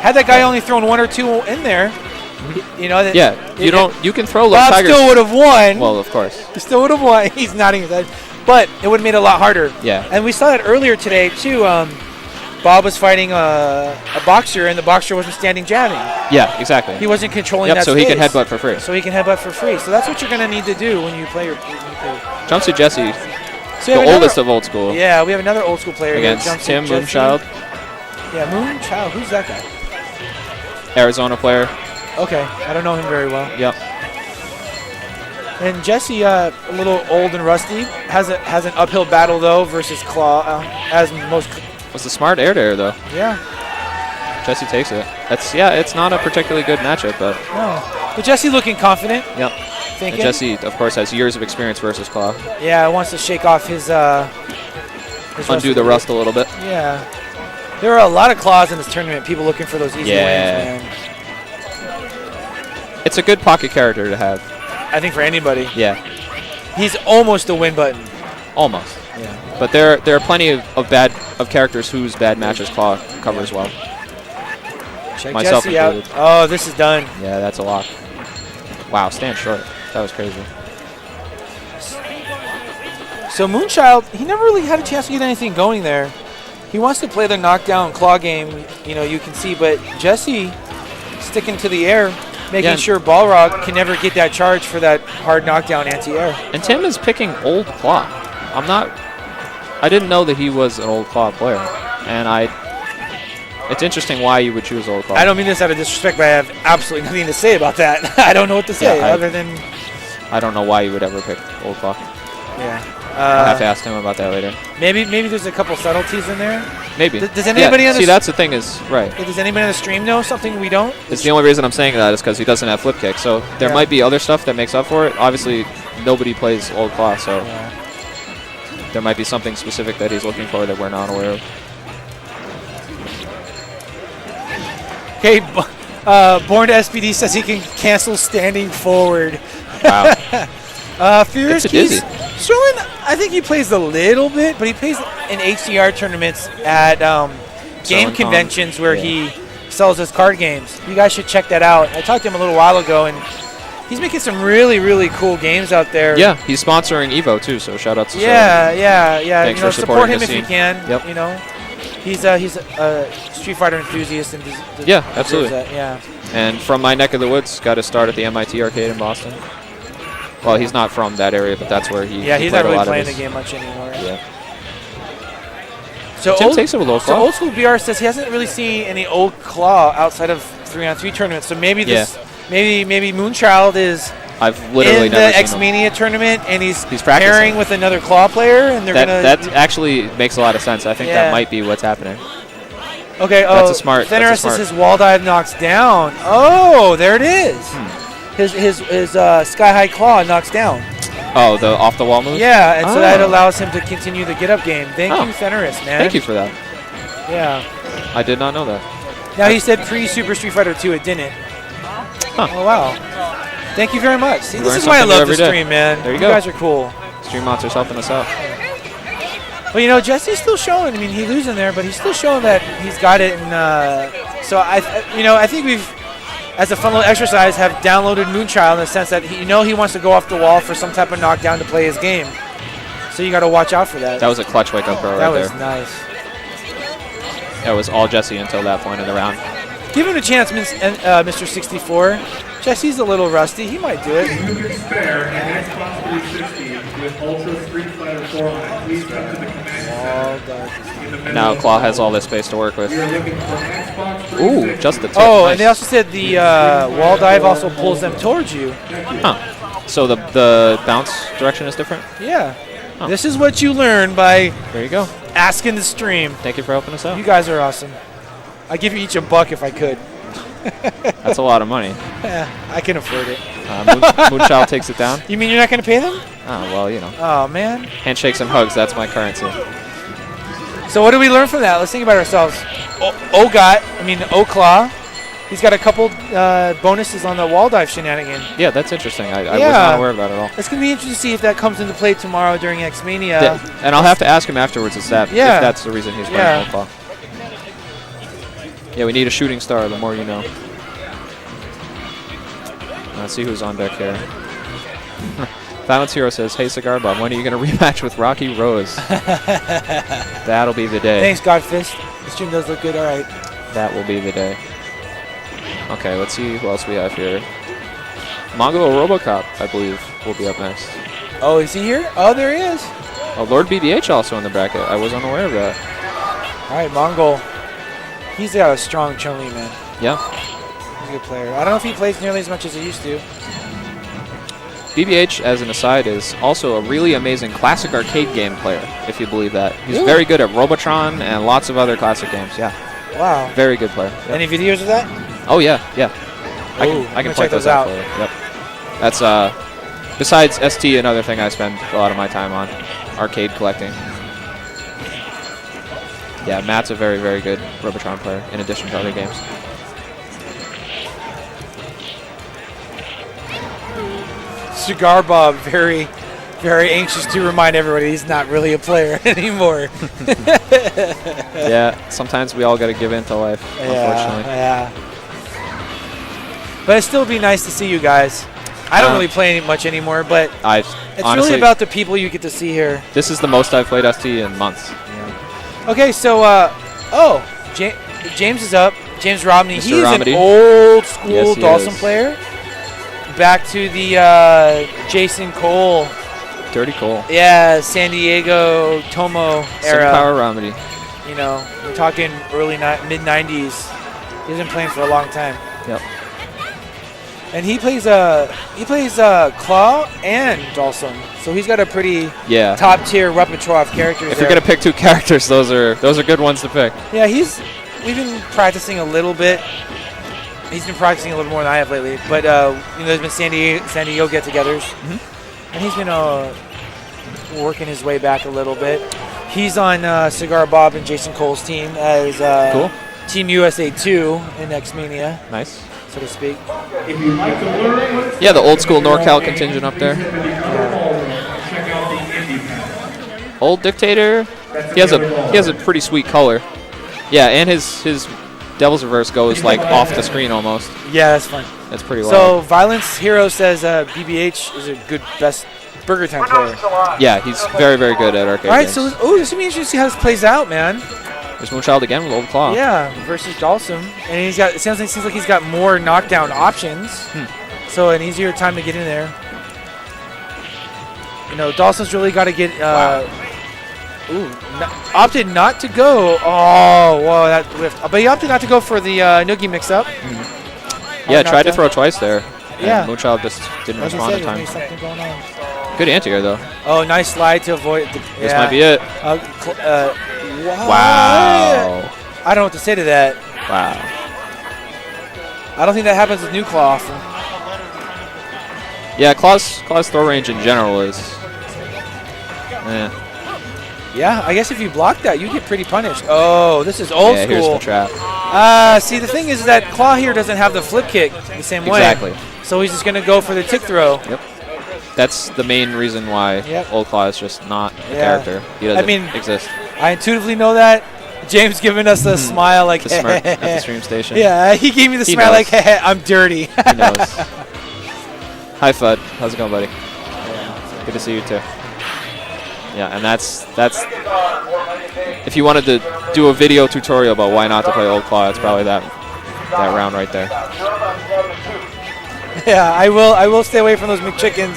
Had that guy only thrown 1 or 2 in there, you know. You can throw Bob Tigers. still would have won. Well, of course. He still would have won. He's nodding his head. But it would have made it a lot harder. Yeah. And we saw that earlier today, too. Bob was fighting a boxer, and the boxer wasn't standing jabbing. Yeah, exactly. He wasn't controlling that so space. he can headbutt for free. So he can headbutt for free. So that's what you're going to need to do when you play your Jumpsuit Jesse, so the oldest of old school. Yeah, we have another old school player against here. Tim Moonchilde. Yeah, Moonchilde. Who's that guy? Arizona player. Okay, I don't know him very well. Yep. And Jesse, a little old and rusty, has an uphill battle though versus Claw, as most. Was a smart air though. Yeah. Jesse takes it. It's not a particularly good matchup, but. No. But Jesse looking confident. Yep. And Jesse, of course, has years of experience versus Claw. Yeah, wants to shake off his undo the rust a little bit. Yeah. There are a lot of Claws in this tournament. People looking for those easy wins, man. It's a good pocket character to have. I think for anybody. Yeah. He's almost a win button. Almost. Yeah. But there are plenty of characters whose bad matches Claw covers well. Check Myself Jesse out. included. Oh, this is done. Yeah, that's a lock. Wow, stand short. That was crazy. So Moonchilde, he never really had a chance to get anything going there. He wants to play the knockdown claw game, you can see, but Jesse sticking to the air, making sure Balrog can never get that charge for that hard knockdown anti-air. And Tim is picking old Claw. I didn't know that he was an old Claw player. And it's interesting why you would choose old Claw. I don't mean this out of disrespect, but I have absolutely nothing to say about that. I don't know what to say other than... I don't know why you would ever pick old Claw. Yeah. I'll have to ask him about that later. Maybe there's a couple subtleties in there. Maybe. Does anybody on the that's the thing is, right. Does anybody on the stream know something we don't? It's the only reason I'm saying that is because he doesn't have flip kick. So there might be other stuff that makes up for it. Obviously, nobody plays old Claw, so there might be something specific that he's looking for that we're not aware of. Okay, Born to SPD says he can cancel standing forward. Wow. Furious Keys, Sterling, I think he plays a little bit, but he plays in HDR tournaments at game conventions where he sells his card games. You guys should check that out. I talked to him a little while ago, and he's making some really, really cool games out there. Yeah, he's sponsoring EVO too, so shout out to Yeah. Thanks for support him the if you can. Yep. He's a Street Fighter enthusiast and absolutely. That, yeah. And from my neck of the woods, got to start at the MIT arcade in Boston. Well, he's not from that area, but that's where he. Yeah, he's not really playing the game much anymore. Yeah. So Tim takes it with old Claw. So Old School BR says he hasn't really seen any old Claw outside of 3-on-3 tournaments. So maybe maybe Moonchilde is. I've literally in never the seen X-Mania tournament, and he's practicing pairing with another Claw player, and they're gonna. That actually makes a lot of sense. I think that might be what's happening. Okay. That's a smart. Thinner says his wall dive knocks down. Oh, there it is. His sky high claw knocks down. Oh, the off the wall move. Yeah, and so that allows him to continue the get up game. Thank you, Fenris, man. Thank you for that. Yeah. I did not know that. Now he said pre-Super Street Fighter 2, it didn't. Oh wow. Thank you very much. See, this is why I love the stream, man. There you go. You guys are cool. Stream Monsters helping us out. Well, Jesse's still showing. I mean, he's losing there, but he's still showing that he's got it. And so I think we've, as a fun little exercise, have downloaded Moonchilde in the sense that he wants to go off the wall for some type of knockdown to play his game. So you got to watch out for that. That was a clutch wake up throw right there. That was nice. That was all Jesse until that point in the round. Give him a chance, Mr. 64. Jesse's a little rusty. He might do it. Moocus Fair and Xbox 360 with Ultra Street Fighter format. Please come to the command. Now Claw has all this space to work with. Ooh, just the tip. Oh, nice. and they also said the wall dive also pulls them towards you. Huh. So the bounce direction is different? Yeah. Huh. This is what you learn by there you go. Asking the stream. Thank you for helping us out. You guys are awesome. I'd give you each $1 if I could. That's a lot of money. Yeah, I can afford it. Moonchilde takes it down. You mean you're not going to pay them? Oh, well, Oh, man. Handshakes and hugs, that's my currency. So what do we learn from that? Let's think about ourselves. Claw. He's got a couple bonuses on the wall dive shenanigan. Yeah, that's interesting. I was not aware of that at all. It's going to be interesting to see if that comes into play tomorrow during X-Mania. And I'll have to ask him afterwards if that's the reason he's playing Claw. Yeah, we need a shooting star, the more you know. Let's see who's on deck here. Balance Hero says, hey, Cigar Bob, when are you going to rematch with Rocky Rose? That'll be the day. Thanks, Godfist. The stream does look good. All right. That will be the day. Okay, let's see who else we have here. Mongo Robocop, I believe, will be up next. Oh, is he here? Oh, there he is. Oh, Lord BBH also in the bracket. I was unaware of that. All right, Mongol. He's got a strong Chun-Li, man. Yeah. He's a good player. I don't know if he plays nearly as much as he used to. BBH, as an aside, is also a really amazing classic arcade game player, if you believe that. He's Really? very good at Robotron and lots of other classic games, yeah. Wow. Very good player. Yep. Any videos of that? Oh, yeah, yeah. I Ooh, can check point those out for you. Yep. That's, besides ST, another thing I spend a lot of my time on, arcade collecting. Yeah, Matt's a very, very good Robotron player, in addition to other games. Cigar Bob, very, very anxious to remind everybody he's not really a player anymore. Yeah, sometimes we all got to give in to life, unfortunately. Yeah. But it'd still be nice to see you guys. I don't really play much anymore, but it's honestly, really about the people you get to see here. this is the most I've played ST in months. Okay, so, James is up. James Romney. Mr. He's Romney. an old school Yes, he Dawson is. player. Back to the Jason Cole. Dirty Cole. Yeah, San Diego Tomo era. Simpower Remedy. You know, we're talking mid-90s. He's been playing for a long time. Yep. And he plays Claw and Dawson. So he's got a pretty Yeah. top-tier repertoire of characters If there. you're gonna pick two characters, those are good ones to pick. Yeah, we've been practicing a little bit. He's been practicing a little more than I have lately. But there's been San Diego get-togethers, and he's been working his way back a little bit. He's on Cigar Bob and Jason Cole's team as Cool. Team USA 2 in X-Mania, Nice. so to speak. If you'd like to learn, Yeah, the old school NorCal contingent up there. check out the Indie Pad. Old Dictator. He has a pretty sweet color. Yeah, and his Devil's Reverse goes like off the screen almost. Yeah, that's fun. That's pretty wild. So Violence Hero says BBH is a good best Burger Time player. Yeah, he's very, very good at arcade All right, games. so this will be interesting to see how this plays out, man. There's Moonchilde again with Old Claw. Yeah, versus Dawson, and it seems like he's got more knockdown options, so an easier time to get in there. You know, Dawson's really got to get. Opted not to go. Oh, whoa, that whiffed. But he opted not to go for the Noogie mix-up. Yeah, tried to throw twice there. Yeah. And Moonchilde just didn't Like I respond said, in there's time. maybe something going on. Good anti-air though. Oh, nice slide to avoid. This might be it. Wow. I don't know what to say to that. Wow. I don't think that happens with New Claw often. Yeah, Claw's throw range in general is. Yeah, I guess if you block that, you get pretty punished. Oh, this is old Yeah, school. here's the trap. See, the thing is that Claw here doesn't have the flip kick the same way. Exactly. So he's just going to go for the tick throw. Yep. That's the main reason why Old Claw is just not a character. He doesn't exist. I intuitively know that. James giving us a smile like, The smirk at the stream station. Yeah, he gave me the He smile knows. like, I'm dirty. He knows. Hi, Fudd. How's it going, buddy? Good to see you, too. Yeah, and that's if you wanted to do a video tutorial about why not to play Old Claw, it's probably that round right there. Yeah, I will stay away from those McChickens,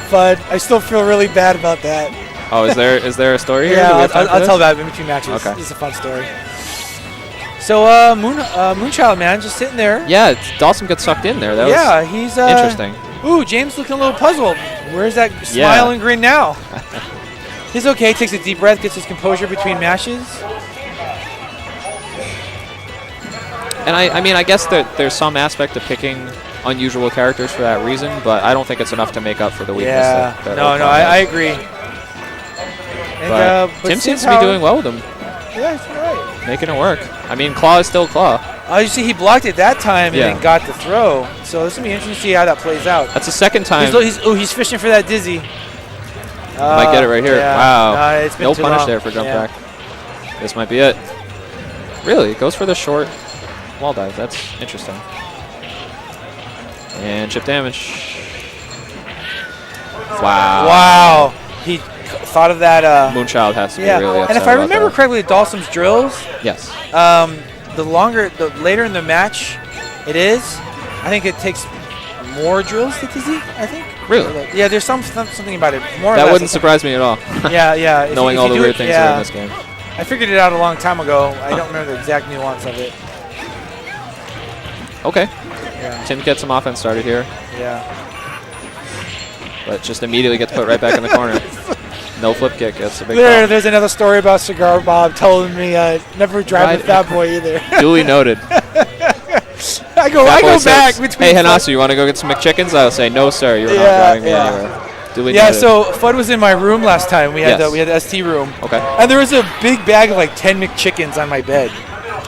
Fudd. I still feel really bad about that. Oh, is there a story here? Yeah, Do we have time for I'll this? tell that in between matches. Okay. It's a fun story. So, Moonchilde, man, just sitting there. Yeah, Dawson gets sucked in there. That was he's interesting. Ooh, James looking a little puzzled. Where's that smile and grin now? He's okay. Takes a deep breath, gets his composure between matches. And I mean, I guess that there's some aspect of picking unusual characters for that reason, but I don't think it's enough to make up for the weakness. Yeah, that no, Old Claw I has. agree. But Tim seems to be doing well with him, Yeah, that's right. making it work. I mean, Claw is still Claw. Oh, you see, he blocked it that time Yeah. and then got the throw. So this will be interesting to see how that plays out. That's the second time. He's fishing for that dizzy. Might get it right here. Yeah. Wow. It's been No too punish long. there for jump Yeah. back. This might be it. Really? Goes for the short. wall dive. That's interesting. And chip damage. Wow. Wow. He thought of that. Moonchilde has to be Yeah. really upset And if I about remember that. correctly, Dawson's drills, Yes. the later in the match it is, I think it takes more drills to dizzy, I think. Really? Yeah, there's something about it. More or That less, wouldn't surprise me at all. Yeah, yeah. If Knowing you all the do weird it- things yeah. that are in this game. I figured it out a long time ago. I don't remember the exact nuance of it. Okay. Yeah. Tim gets some offense started here, Yeah. but just immediately gets put right back in the corner. No flip kick. That's a big There's another story about Cigar Bob telling me never drive Right. with Fat Boy either. problem. Duly noted. I go Fat Boy back says, between. hey, Hanasu, you want to go get some McChickens? I'll say, no, sir. You're not driving me anywhere. Duly Yeah, noted. so Fudd was in my room last time. We had Yes. we had the ST room. Okay. And there was a big bag of like 10 McChickens on my bed.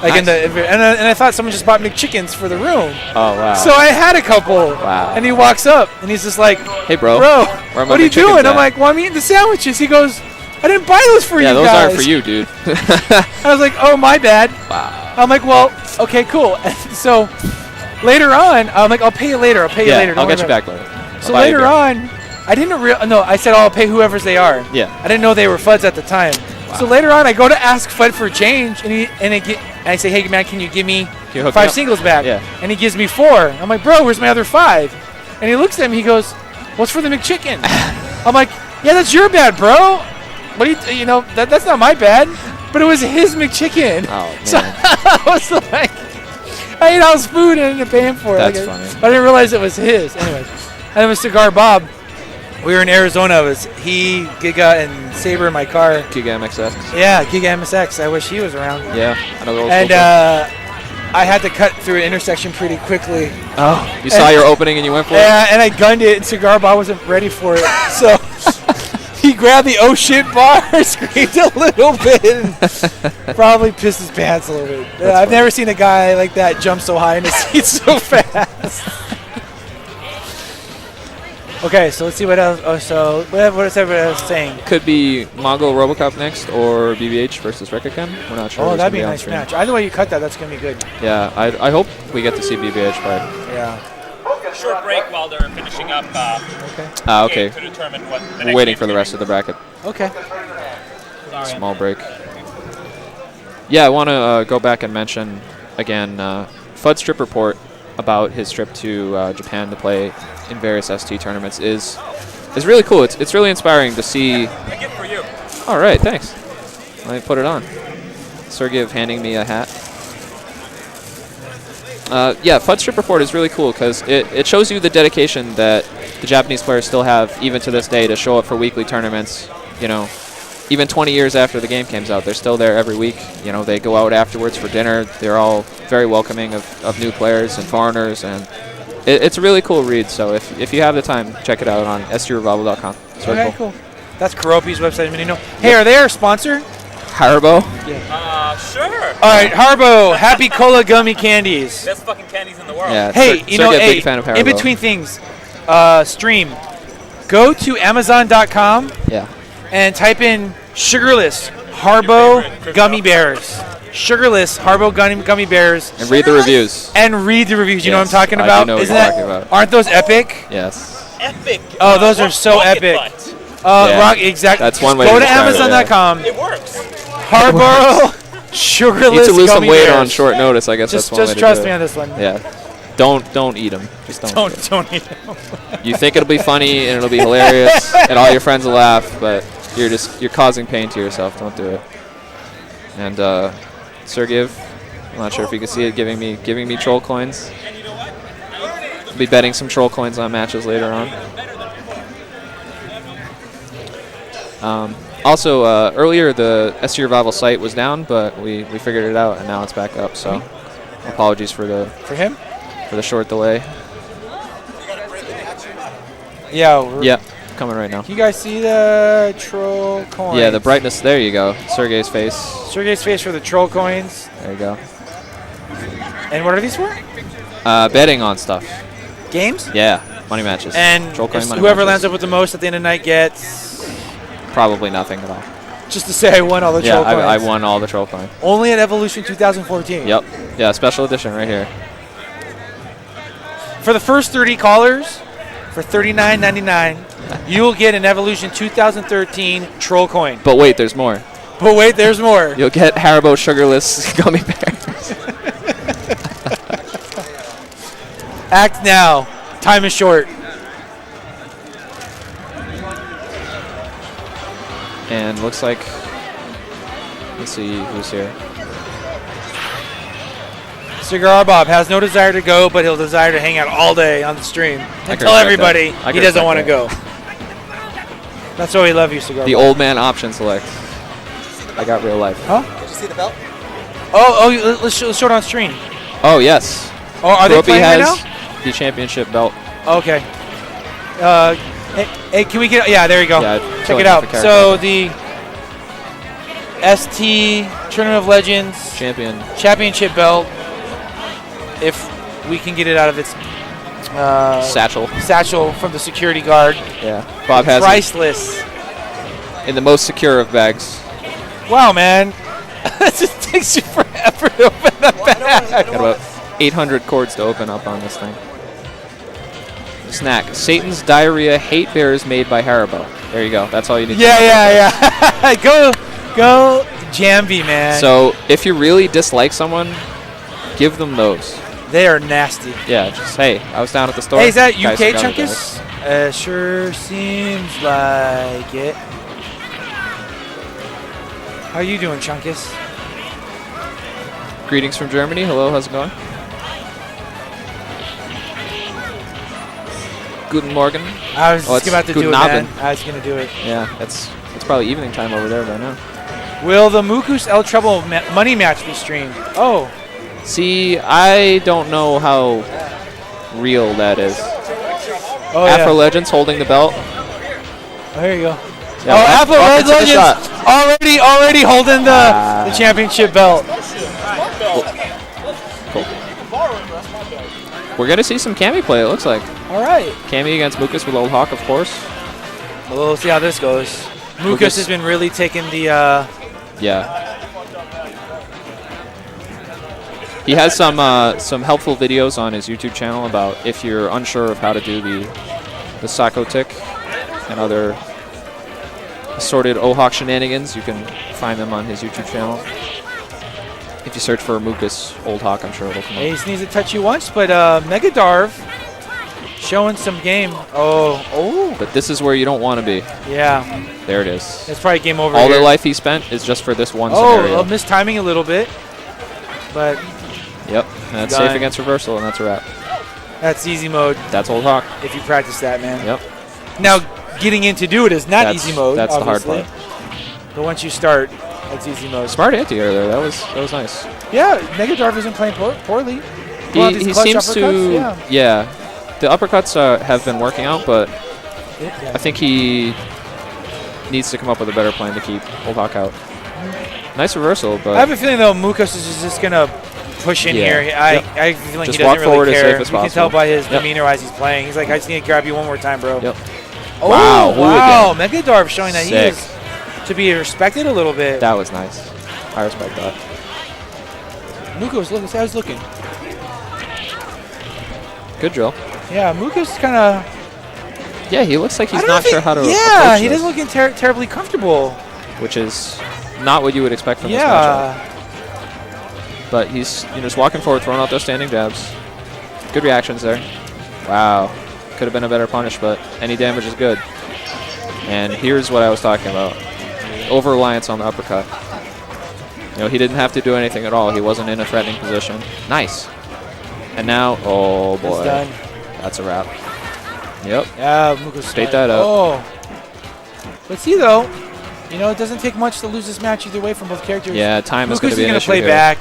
Like in Nice. the and I thought someone just bought McChickens for the room. Oh, wow. So I had a couple. Wow. And he walks up and he's just like, Hey, bro. "Bro, Where are my what are you McChickens doing?" at? I'm like, "Well, I'm eating the sandwiches." He goes, "I didn't buy those for yeah, you those guys." aren't for you, dude. I was like, "Oh, my bad." Wow. I'm like, "Well, okay, cool." And so later on, I'm like, "I'll pay you later. I'll pay you Yeah, later. I'll Don't get you worry back later. So I'll buy you a later beer. on, I didn't no, I said I'll pay whoever's they are. Yeah. I didn't know they were Fuds at the time. So later on, I go to ask Fudd for change, and I say, "Hey man, can you give me you hook me 5 up?" singles back?" Yeah. And he gives me 4. I'm like, "Bro, where's my other 5?" And he looks at me. He goes, "What's for the McChicken?" I'm like, "Yeah, that's your bad, bro. What do you know? That's not my bad." But it was his McChicken. Oh, man. So I was like, I ate all his food and I ended up paying for it. That's Like, funny. I didn't realize it was his. Anyways, and then with Cigar Bob, we were in Arizona. It was he, Giga, and Saber in my car. Giga MXX. Yeah, Giga MSX. I wish he was around. Yeah, another old And school trick. I had to cut through an intersection pretty quickly. Oh, you saw your opening and you went for it? Yeah, and I gunned it, and Cigar Bob wasn't ready for it. So he grabbed the "oh shit" bar, screamed a little bit, and probably pissed his pants a little bit. I've never seen a guy like that jump so high in his seat so fast. Okay, so let's see what else. Oh, so what is everybody else saying? Could be Mongo Robocop next or BBH versus Rekiken. We're not sure. Oh, who's that'd gonna be a on nice stream. match. Either way you cut that, that's gonna be good. Yeah, I hope we get to see BBH play. Yeah. Short break while they're finishing up Okay. to determine what the We're next waiting game's for the gonna rest of the bracket. Okay. Small break. Yeah, I want to go back and mention again Fudd's trip report about his trip to Japan to play in various ST tournaments is really cool. It's really inspiring to see. A gift for you. All right, thanks. Let me put it on. Sergeyev handing me a hat. Yeah, Fudd's trip report is really cool because it shows you the dedication that the Japanese players still have even to this day to show up for weekly tournaments. You know, even 20 years after the game comes out, they're still there every week. You know, they go out afterwards for dinner. They're all very welcoming of new players and foreigners, and it's a really cool read. So if you have the time, check it out on strevival.com. It's really Okay, cool. cool. That's Karopi's website. I mean, Hey, are they our sponsor? Haribo. Sure. All right, Haribo, Happy Cola Gummy Candies. Best fucking candies in the world. Yeah. Hey, you know, big fan of Haribo. in between things, stream, go to Amazon.com Yeah. and type in sugarless Haribo gummy bears. Sugarless Haribo gummy bears. And read the reviews. And read the reviews. You know what I'm Yes, talking I do about? know what Isn't you're that? talking about. Aren't those epic? Yes. Epic. Oh, those are so rocket epic. butt. Yeah. Rock, exactly. That's one way Go to to describe it, yeah. Amazon.com. It works. Haribo sugarless Need to lose some gummy weight bears. on short notice. I guess Just that's one way to trust do me it. on this one. Yeah. Don't eat them. Just don't. Don't eat them. You think it'll be funny and it'll be hilarious and all your friends will laugh, but you're causing pain to yourself. Don't do it. And Sergeyev, I'm not sure if you can see it, giving me troll coins. I'll be betting some troll coins on matches later on. Also, earlier the ST Revival site was down, but we figured it out and now it's back up. So apologies for the short delay. Yeah. Yeah, coming right now. Can you guys see the troll coins? Yeah, the brightness. There you go. Sergey's face. Sergey's face for the troll coins. There you go. And what are these for? Betting on stuff. Games? Yeah, money matches. And Troll coin money whoever matches. lands up with the most at the end of the night gets... Probably nothing at all. Just to say I won all the Yeah, troll coins. I won all the troll coin. Only at Evolution 2014. Yep. Yeah, special edition right here. For the first 30 callers, for $39.99, you will get an Evolution 2013 troll coin. But wait, there's more. But wait, there's more. You'll get Haribo sugarless gummy bears. Act now. Time is short. And looks like, let's see who's here. Cigar Bob has no desire to go, but he'll desire to hang out all day on the stream and can tell respect everybody that. he I can doesn't want to respect go. That's why we love you, Cigar The Bob. old man option select. I got real life. Huh? Did you see the belt? Oh, let's show it on screen. Oh, yes. Oh, are they Gropey playing right has now? the championship belt. Okay. Hey, can we get? Yeah, there you go. Yeah, Check killing it out. off a So the ST Tournament of Legends Champion. championship belt. If we can get it out of its Satchel. from the security guard. Yeah. Bob has it Priceless. in the most secure of bags. Wow, man. It just takes you forever to open that bag. Got about 800 cords to open up on this thing. Snack. Satan's Diarrhea Hate Bears made by Haribo. There you go. That's all you need to know. Yeah. Go Jambi, man. So if you really dislike someone, give them those. They are nasty. Yeah, just, hey, I was down at the store. Hey, is that Guys, UK I got it, Chunkus? Sure seems like it. How you doing, Chunkus? guys. Greetings from Germany. Hello, how's it going? Guten Morgen. I was Oh, just about to it's do it, Guten man. Abend. I was going to do it. Yeah, it's probably evening time over there by now. Will the Moocus El Trouble money match be streamed? Oh. See, I don't know how real that is. Oh, Afro yeah. Legends holding the belt. Oh, there you go. Yeah, oh, Afro welcome to the Legends shot. already holding the championship belt. Cool. We're going to see some Cammy play, it looks like. All right. Cammy against Moocus with Old Hawk, of course. Well, we'll see how this goes. Moocus has been really taking the... Yeah. He has some helpful videos on his YouTube channel about if you're unsure of how to do the Sako tick and other assorted Ohawk shenanigans. You can find them on his YouTube channel. If you search for Moocus Old Hawk, I'm sure it'll come up. He just needs to touch you once, but Megadarve showing some game. Oh. But this is where you don't want to be. Yeah. There it is. It's probably game over All here. the life he spent is just for this one scenario. Oh, missed timing a little bit. But Yep, and that's done. safe against reversal, and that's a wrap. that's easy mode That's Old Hawk. if you practice that, man. Yep. Now, getting in to do it is not That's- easy mode, that's the hard obviously. But once you start, that's easy mode. Smart anti earlier. That was nice. Yeah, Megadarve isn't playing poorly. Well, these He clutch seems to. uppercuts, Yeah. The uppercuts have been working out, but Yeah. I think he needs to come up with a better plan to keep Old Hawk out. Nice reversal, but I have a feeling, though, Moocus is just going to push in Yeah. here. I Yep. have a feeling Just he walk doesn't forward really as care. safe as You can tell possible. by his Yep. demeanor as he's playing. He's like, I just need to grab you one more time, bro. Yep. Oh, Wow, who wow. Megadarve showing that Sick. he is to be respected a little bit. that was nice. I respect that. Moocus, look, this guy's looking. Good drill. Yeah, Moocus kind of... Yeah, he looks like he's not sure how to Yeah, approach he this, doesn't look terribly comfortable. which is not what you would expect from this matchup. Yeah. But he's just walking forward, throwing out those standing jabs. Good reactions there. Wow. Could have been a better punish, but any damage is good. And here's what I was talking about. Over-reliance on the uppercut. He didn't have to do anything at all. He wasn't in a threatening position. Nice. And now, oh boy. He's done. That's a wrap. Yep. Yeah, Moocus. Straight that up. Oh. But see, though, it doesn't take much to lose this match either way from both characters. Yeah, time is going to be an gonna issue play here. back.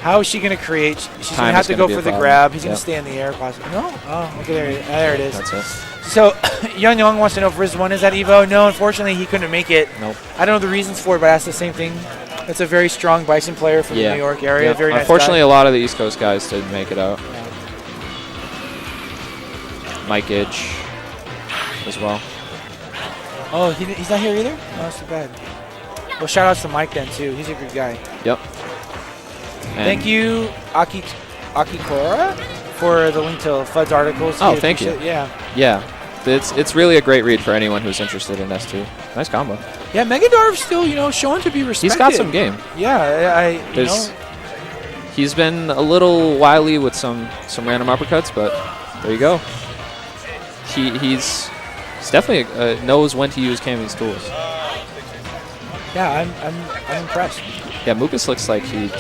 How is she going to create? She's going Time to have is to gonna go be a for the problem. grab. He's going Yep. to stay in the air, possibly. No? Oh, okay, there it is. That's it. So, Young Young wants to know if Riz 1 is at EVO. No, unfortunately, he couldn't make it. Nope. I don't know the reasons for it, but I asked the same thing. That's a very strong Bison player from the New York area. Yeah. Very nice Unfortunately, guy. a lot of the East Coast guys didn't make it out. Mike Edge as well. Oh, he's not here either? Oh, that's too bad. Well, shout outs to Mike then too. He's a good guy. Yep. Thank you, Akikora, for the link to FUD's articles. Oh, thank you. Yeah. Yeah. It's really a great read for anyone who's interested in S2. Nice combo. Yeah, Megadarve's still, shown to be respected. He's got some game. Yeah, He's been a little wily with some random uppercuts, but there you go. He's definitely knows when to use Cammy's tools. Yeah, I'm impressed. Yeah, Moocus looks like he.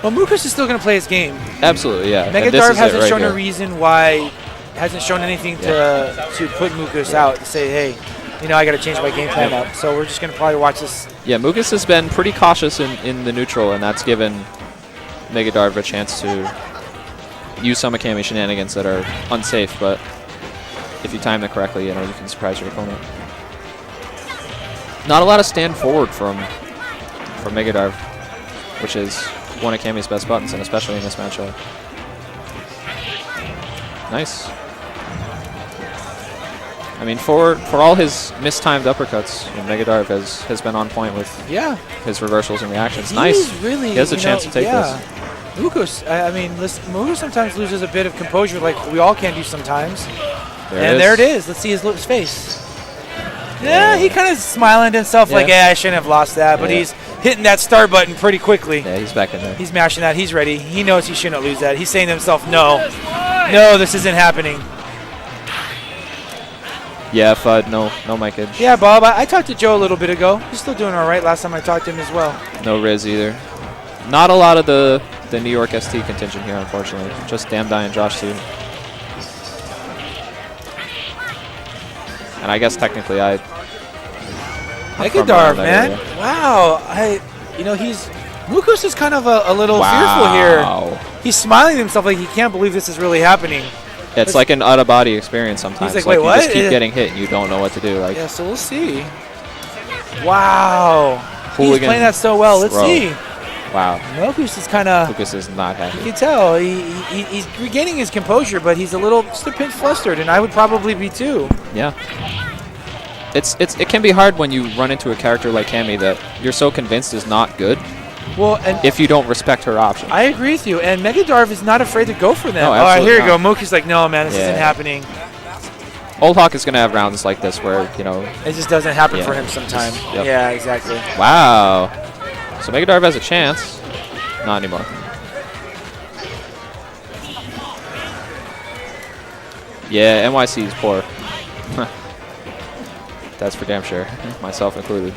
Well, Moocus is still going to play his game. Absolutely, yeah. Megadarve hasn't shown a reason why. Hasn't shown anything to put Moocus out to say, hey, I got to change my game plan up. So we're just going to probably watch this. Yeah, Moocus has been pretty cautious in the neutral, and that's given Megadarve a chance to use some of Cammy's shenanigans that are unsafe, but if you time it correctly, you can surprise your opponent. Not a lot of stand forward from Megadarve, which is one of Cammy's best buttons, and especially in this matchup. Nice. I mean, for all his mistimed uppercuts, Megadarve has been on point with his reversals and reactions. Nice. Really, he has a chance to take this. Moocus, I mean, listen, Moocus sometimes loses a bit of composure, like we all can do sometimes. There it is. Let's see his face. Yeah, he kind of smiling to himself like, I shouldn't have lost that, but he's hitting that start button pretty quickly. Yeah, he's back in there. He's mashing that. He's ready. He knows he shouldn't lose that. He's saying to himself, no, this isn't happening. Yeah, FUD, no mic edge. Yeah, Bob, I talked to Joe a little bit ago. He's still doing all right. Last time I talked to him as well. No Riz either. Not a lot of the New York ST contingent here, unfortunately. Just Damn Die and Josh too. And I guess technically Megadarve, man. Wow. Moocus is kind of a little fearful here. He's smiling to himself like he can't believe this is really happening. Yeah, it's like an out-of-body experience sometimes. He's like, wait, what? You just keep getting hit and you don't know what to do. Yeah, so we'll see. Wow. He's playing that so well. Let's see. Wow. Moocus is kind of... Moocus is not happy. You can tell. He's regaining his composure, but he's just a pinch flustered, and I would probably be too. Yeah. It can be hard when you run into a character like Cammy that you're so convinced is not good. Well, and if you don't respect her options. I agree with you. And Megadarve is not afraid to go for them. No, all right, here you go. Moocus like, no, man, this isn't happening. Old Hawk is going to have rounds like this where, it just doesn't happen for him sometimes. Yep. Yeah, exactly. Wow. So Megadarve has a chance. Not anymore. Yeah, NYC is poor. That's for damn sure. Myself included.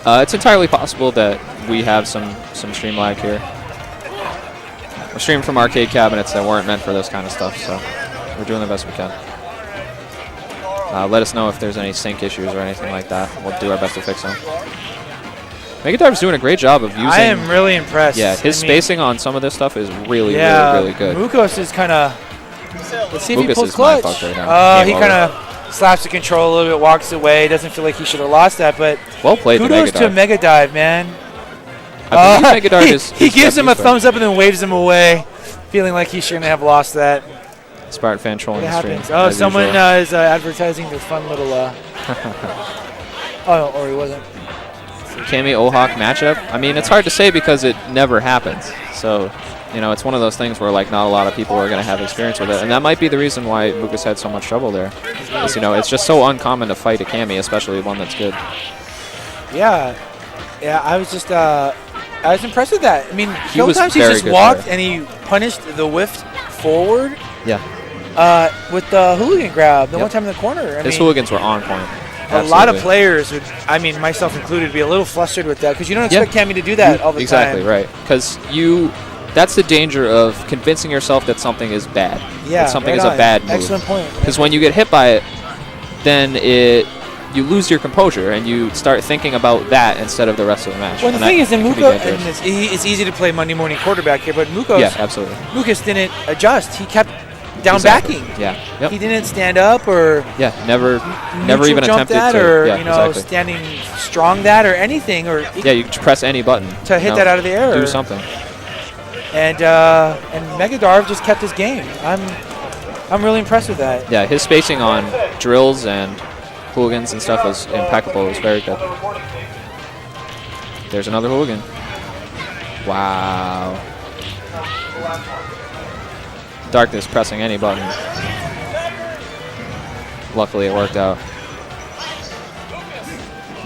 It's entirely possible that we have some stream lag here. We're streaming from arcade cabinets that weren't meant for this kind of stuff, so we're doing the best we can. Let us know if there's any sync issues or anything like that. We'll do our best to fix them. Megadarve's doing a great job of using... I am really impressed. Yeah, his spacing on some of this stuff is really, really good. Moocus is kind of... Let's see if he pulls clutch. Right now. He kind of slaps the control a little bit, walks away. Doesn't feel like he should have lost that, but well played. Kudos to Megadarve, man. Megadarve he gives him a thumbs up and then waves him away, feeling like he shouldn't have lost that. Spartan fan trolling the stream. Oh, someone is advertising their fun little... oh, or he wasn't. Cammy Ohawk matchup. I mean, it's hard to say because it never happens. So, it's one of those things where not a lot of people are going to have experience with it, and that might be the reason why Moocus had so much trouble there. Because, it's just so uncommon to fight a Cammy, especially one that's good. Yeah, I was just I was impressed with that. I mean, sometimes he just walked and he punished the whiff forward. Yeah. With the hooligan grab, the one time in the corner. His hooligans were on point. A lot of players would, myself included, be a little flustered with that because you don't expect Cammy to do that all the time. Exactly, right. Because that's the danger of convincing yourself that something is bad. Yeah, that something is a bad move. Excellent point. Because when you get hit by it, then you lose your composure and you start thinking about that instead of the rest of the match. Well, the thing is, in Moocus, it's easy to play Monday morning quarterback here, but Moocus didn't adjust. He kept down backing. Yeah. Yep. He didn't stand up or never even attempted that to or standing strong that or anything or you press any button to hit that out of the air. Do something. And Megadarve just kept his game. I'm really impressed with that. Yeah, his spacing on drills and hooligans and stuff was impeccable. It was very good. There's another hooligan. Wow. Darkness pressing any button. Luckily, it worked out.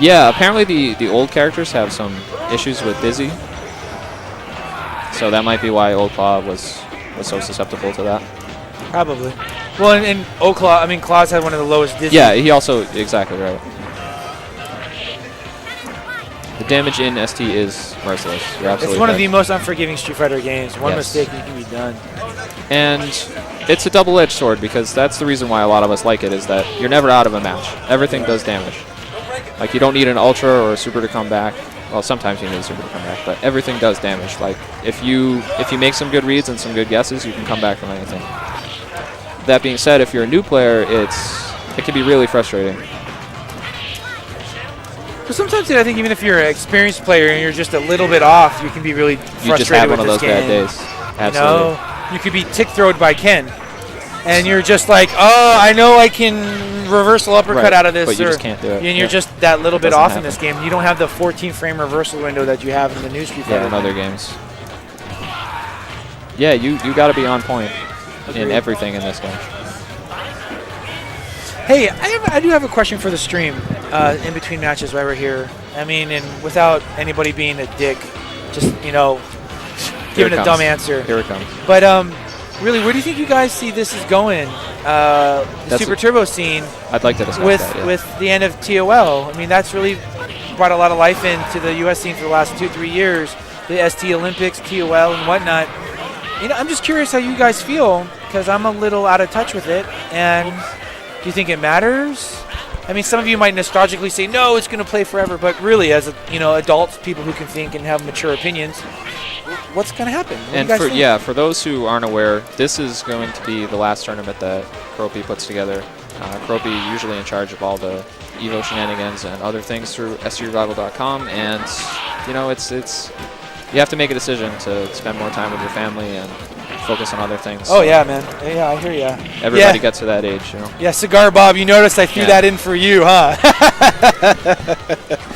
Yeah, apparently the old characters have some issues with Dizzy. So that might be why Old Claw was so susceptible to that. Probably. Well, and Claw, I mean, Claw's had one of the lowest dizzy. Yeah, he also, exactly right. The damage in ST is merciless. You're absolutely It's one of right. the most unforgiving Street Fighter games. One Yes. mistake, you can be done. And it's a double-edged sword because that's the reason why a lot of us like it, is that you're never out of a match. Everything does damage. Like, you don't need an Ultra or a Super to come back. Well, sometimes you need a Super to come back, but everything does damage. Like, if you make some good reads and some good guesses, you can come back from anything. That being said, if you're a new player, it can be really frustrating. But sometimes I think even if you're an experienced player and you're just a little bit off, you can be really frustrated You just have with one of this those game. bad days. Absolutely. You know, you could be tick-throwed by Ken, and you're just like, oh, I know I can reversal uppercut Right, out of this. but you or- just can't do it. And you're Yeah. just that little bit Doesn't off in happen. this game. You don't have the 14-frame reversal window that you have in the new Street Fighter. Yeah, in other games. Yeah, you got to be on point in Agreed. everything in this game. Hey, I do have a question for the stream in between matches while we're here. I mean, and without anybody being a dick, just, you know, Here giving it a dumb comes. answer. Here it comes. But really, where do you think you guys see this is going? The That's Super a- Turbo scene I'd like to discuss with that. Yeah. with the end of ToL. I mean, that's really brought a lot of life into the U.S. scene for the last 2-3 years. The ST Olympics, ToL, and whatnot. You know, I'm just curious how you guys feel, because I'm a little out of touch with it. And do you think it matters? I mean, some of you might nostalgically say, no, it's going to play forever. But really, as adults, people who can think and have mature opinions, what's going to happen? What do you And guys for think? for those who aren't aware, this is going to be the last tournament that Cropy puts together. Cropy usually in charge of all the EVO shenanigans and other things through SURevival.com, and it's you have to make a decision to spend more time with your family and focus on other things. Oh, yeah, man. Yeah, I hear ya. Everybody Yeah. gets to that age, you know. Yeah, Cigar Bob, you noticed I threw Yeah. that in for you, huh?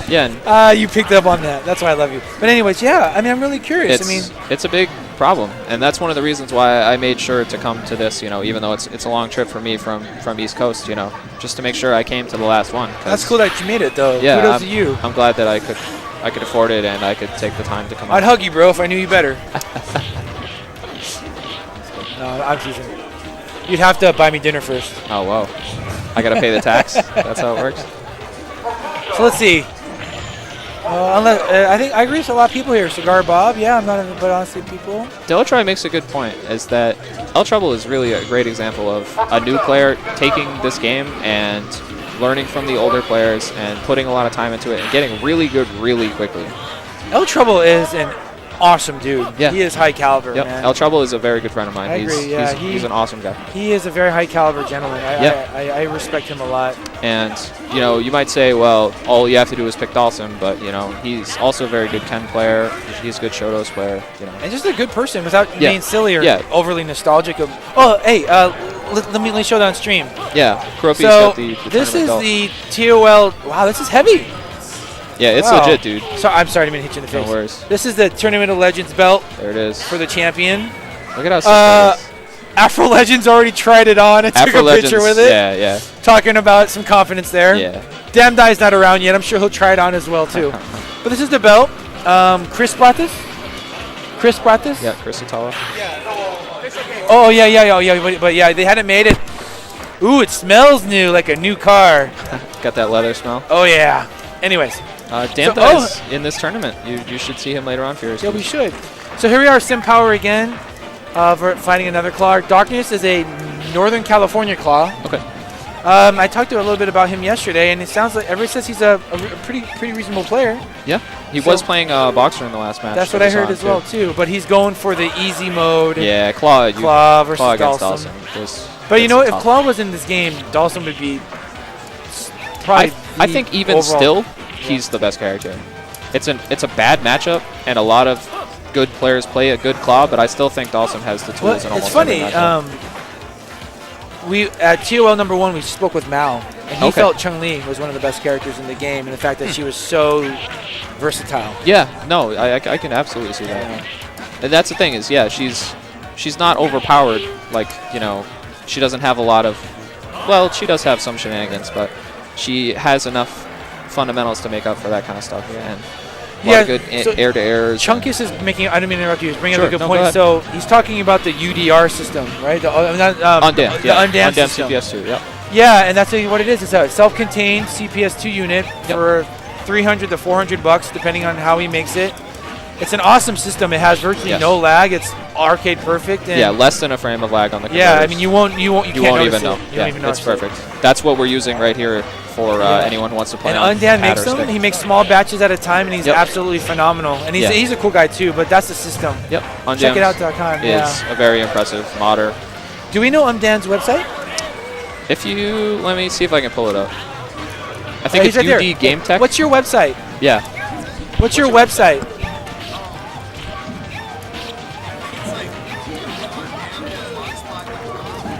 Yeah, and You picked up on that. That's why I love you. But anyways, yeah, I mean, I'm really curious. it's a big problem, and that's one of the reasons why I made sure to come to this. Even though it's a long trip for me from East Coast, just to make sure I came to the last one. 'cause that's cool that you made it, though. Yeah, Kudos to you. I'm glad that I could afford it and I could take the time to come I'd out. hug you, bro, if I knew you better. No, I'm teasing. You'd have to buy me dinner first. Oh, whoa. I gotta pay the tax? That's how it works? So let's see. I think I agree with a lot of people here. Cigar Bob, yeah, I'm not, but honestly, people. Deltry makes a good point, is that El Trouble is really a great example of a new player taking this game and learning from the older players and putting a lot of time into it and getting really good really quickly. El Trouble is an awesome dude. Yeah. He is high caliber, Yep, man. El Trouble is a very good friend of mine. I agree, yeah, He's an awesome guy. He is a very high caliber gentleman. Yep. I respect him a lot. And, you might say, well, all you have to do is pick Dawson, but, he's also a very good Ken player. He's a good Shotos player, And just a good person without Yeah. being silly or Yeah. overly nostalgic. Oh, hey, let me show that on stream. Yeah, Cropy's So got the this is tournament belt. the ToL. Wow, this is heavy. Yeah, it's Wow. legit, dude. So I'm sorry, I didn't mean to hit you in the No face. worries. This is the Tournament of Legends belt There it is. for the champion. Look at how sick that is. Afro Legends already tried it on and took Afro a picture Legends, with it. Yeah, Talking about some confidence there. yeah. Damn Die's not around yet. I'm sure he'll try it on as well too. But this is the belt. Chris brought this. Yeah, Chris Atala. Oh yeah. But yeah, they hadn't made it. Ooh, it smells new, like a new car. Got that leather smell. Oh yeah. Anyways, Dan So- is in this tournament. You should see him later on, Furious. yeah, we should. So here we are, Simpower again. For fighting another claw. Darkness is a Northern California claw. Okay. I talked to a little bit about him yesterday, and it sounds like everybody says he's a pretty reasonable player. Yeah, he So- was playing Boxer in the last match. That's what that I was heard on, as well too. But he's going for the easy mode. Yeah, Claw. Claw versus against Dawson. But But if Claw was in this game, Dawson would be probably. I the think even overall- still, he's the best character. It's a bad matchup, and a lot of good players play a good Claw, but I still think Dawson has the tools Well, in almost it's funny. every matchup. we at ToL #1 we spoke with Mao, and he Okay. felt Chun-Li was one of the best characters in the game, and the fact that she was so versatile. Yeah, no, I can absolutely see that. And that's the thing is, yeah, she's not overpowered. Like, you know, she doesn't have a lot of. Well, she does have some shenanigans, but she has enough fundamentals to make up for that kind of stuff. Yeah, and a lot of good air-to-airs. Chunkus is making. I don't mean to interrupt you. He's bringing Sure, up a good no, go point. ahead. So he's talking about the UDR system, right? The Undammed, the yeah. undammed Undammed system. CPS2, yeah. Yeah, and that's what it is. It's a self-contained CPS2 unit for $300 to $400, depending on how he makes it. It's an awesome system. It has virtually no lag. It's arcade perfect. And yeah, less than a frame of lag on the controllers. yeah, I mean you can't won't notice even know. it. You Yeah, won't even it's notice perfect. That's what we're using right here for anyone who wants to play And on Undan pad makes or them. stick. He makes small batches at a time, and he's absolutely phenomenal. And he's a cool guy too. But that's the system. Yep. Check it out.com. Is a very impressive modder. Do we know Undan's website? If you let me see if I can pull it up. I think he's it's right UD there. Game Tech. What's your website? Yeah. What's your website?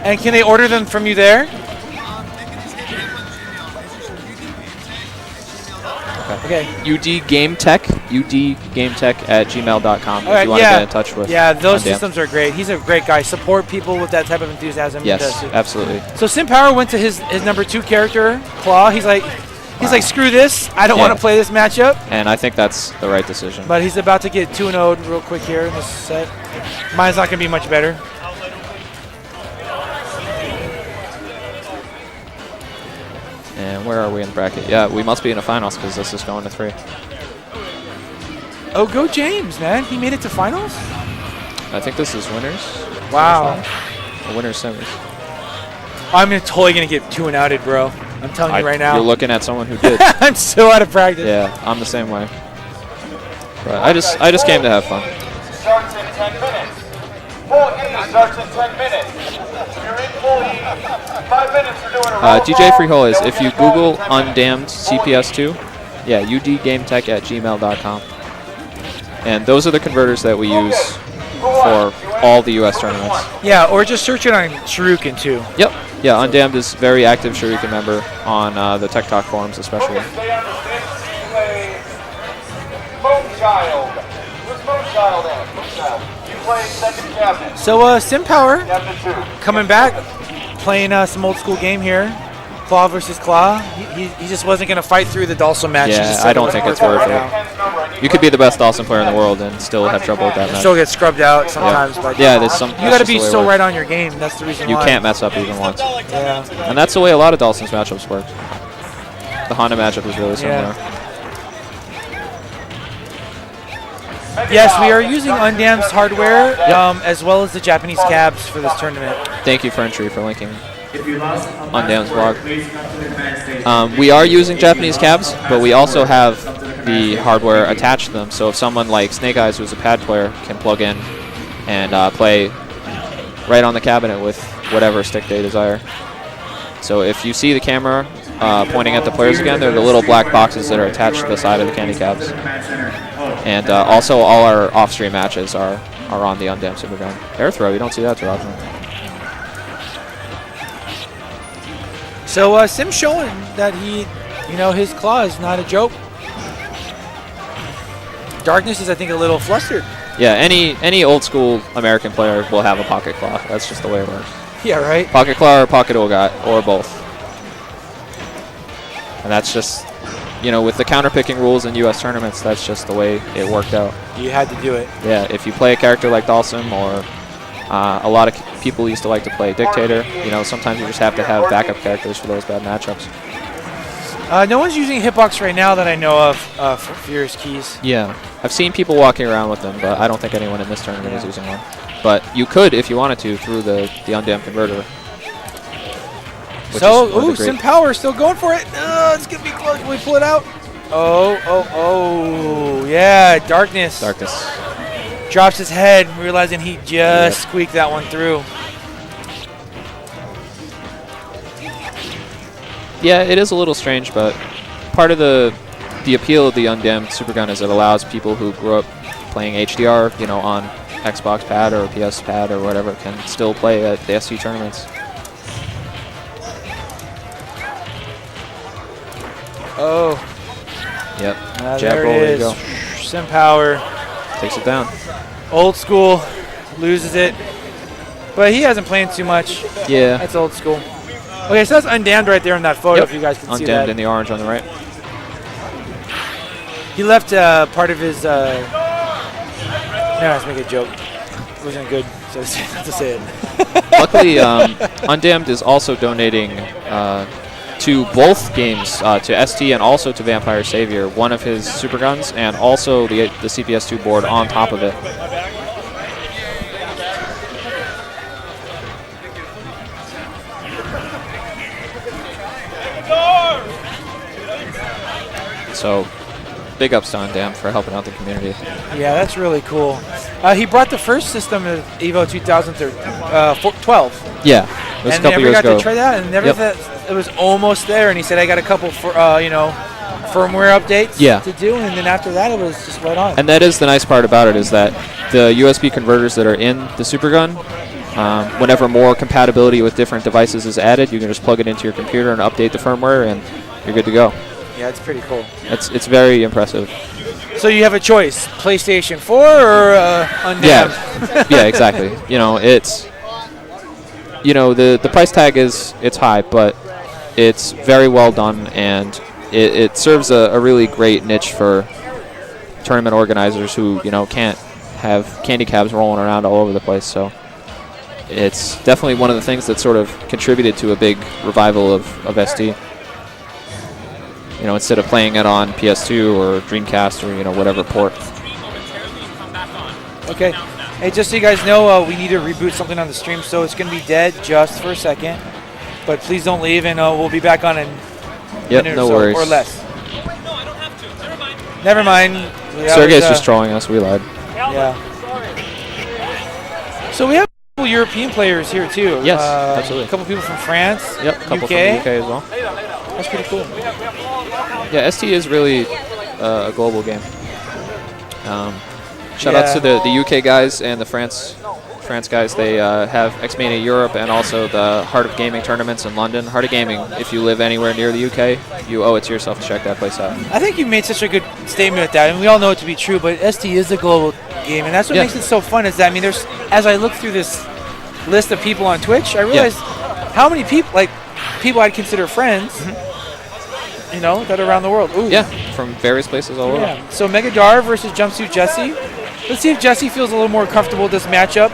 And can they order them from you there? Okay. UD Game Tech. UD Game Tech at gmail.com. All If right, you want to get in touch with. Yeah, those Undam. systems are great. He's a great guy. Support people with that type of enthusiasm. Yes, He does too. absolutely. So Simpower went to his #2 character, Claw. He's like, screw this. I don't want to play this matchup. And I think that's the right decision. But he's about to get 2-0'd real quick here in this set. Mine's not going to be much better. And where are we in the bracket? Yeah, we must be in the finals because this is going to 3. Oh, go James, man. He made it to finals? I think this is winners. Wow. Or winners semis. I'm totally going to get 2-outed, bro. I'm telling you right now. You're looking at someone who did. I'm so out of practice. Yeah, I'm the same way. But I just came to have fun. Starts in 10 minutes. Pool E starts in 10 minutes. If you're in Pool E, 5 minutes for doing a roll DJ call. Freehole is Then if we're you gonna call Google 10 minutes. undammed CPS2, yeah, udgametech at gmail.com. And those are the converters that we use for all the US tournaments. Yeah, or just search it on Shuriken, too. Yep. Yeah, Undammed is very active Shuriken member on the Tech Talk forums especially. Stay on the stage. You play Moonchilde. Who's Moonchilde in? Moonchilde. You play second cabinet. So, Simpower Cabinet 2. coming back, playing some old school game here. Claw versus Claw. He just wasn't going to fight through the Dawson match. He Yeah, just said I don't wasn't think it's worth worth right it. now. You could be the best Dawson player in the world and still have trouble with that match. Still get scrubbed out sometimes. But Yeah, there's some. you got to be so right on your game. That's the reason You why. can't mess up even once. Yeah. And that's the way a lot of Dawson's matchups work. The Honda matchup is really similar. Yes, we are using Undam's hardware as well as the Japanese cabs for this tournament. Thank you, Frenchry, for linking If you lost Undam's blog. please come to the command station. We are using Japanese cabs, but we also have the hardware attached to them. So if someone like Snake Eyes, who's a pad player, can plug in and play right on the cabinet with whatever stick they desire. So if you see the camera pointing at the players again, they're the little black boxes that are attached to the side of the candy cabs. And also all our off-stream matches are on the Undammed Supergun. Air throw, you don't see that too often. So Sim's showing that his claw is not a joke. Darkness is, I think, a little flustered. Yeah, any old school American player will have a pocket claw. That's just the way it works. Yeah, right. Pocket claw or pocket Ogot, or both. And that's just, with the counterpicking rules in U.S. tournaments, that's just the way it worked out. You had to do it. Yeah, if you play a character like Dalsum, or a lot of people used to like to play Dictator, sometimes you just have to have backup characters for those bad matchups. No one's using Hitbox right now that I know of for Fierce Keys. Yeah, I've seen people walking around with them, but I don't think anyone in this tournament is using one. But you could, if you wanted to, through the Undammed converter. So, Simpower still going for it. It's going to be close. Can we pull it out? Oh, yeah, Darkness. Darkness. Drops his head, realizing he just squeaked that one through. Yeah, it is a little strange, but part of the appeal of the Undammed Supergun is it allows people who grew up playing HDR, on Xbox pad or PS pad or whatever, can still play at the SC tournaments. Oh. Yep. Jab there roll. it There is. you go. Simpower. Takes it down. Old school. Loses it. But he hasn't played too much. Yeah. That's old school. Okay, so that's Undammed right there in that photo, Yep. if you guys can see Undammed that. in the orange on the right. He left part of his... no, let's make a joke. It wasn't good, so not to say it. Luckily, Undammed is also donating to both games, to ST and also to Vampire Savior, one of his super guns and also the CPS2 board on top of it. So, big ups to Undammed for helping out the community. Yeah, that's really cool. He brought the first system of EVO 2012. Yeah, it was a And couple never years got ago. to try that, and never Yep. it was almost there. And he said, I got a couple for firmware updates Yeah. to do, and then after that, it was just right on. And that is the nice part about it, is that the USB converters that are in the supergun, whenever more compatibility with different devices is added, you can just plug it into your computer and update the firmware, and you're good to go. Yeah, it's pretty cool. It's very impressive. So you have a choice: PlayStation 4 or Undammed. Yeah, yeah, exactly. You know, it's the price tag it's high, but it's very well done, and it serves a really great niche for tournament organizers who can't have candy cabs rolling around all over the place. So it's definitely one of the things that sort of contributed to a big revival of ST. Instead of playing it on PS2 or Dreamcast or whatever port. Okay. Hey, just so you guys know, we need to reboot something on the stream, so it's going to be dead just for a second. But please don't leave, and we'll be back on in a minute no or so, worries. or less. Never mind. Sergey's just trolling us. We lied. Yeah. So we have a couple European players here too. Yes, absolutely. A couple people from France. Yep, a couple UK. from the UK as well. That's pretty cool. Yeah, ST is really a global game. Shout outs to the UK guys and the France guys. They have X-Mania Europe and also the Heart of Gaming tournaments in London. Heart of Gaming, if you live anywhere near the UK, you owe it to yourself to check that place out. I think you made such a good statement with that, and we all know it to be true, but ST is a global game, and that's what makes it so fun, is that, there's, as I look through this list of people on Twitch, I realized how many people I'd consider friends, that are around the world. Ooh. Yeah, from various places all over. Yeah. So Megadarve versus Jumpsuit Jesse. Let's see if Jesse feels a little more comfortable with this matchup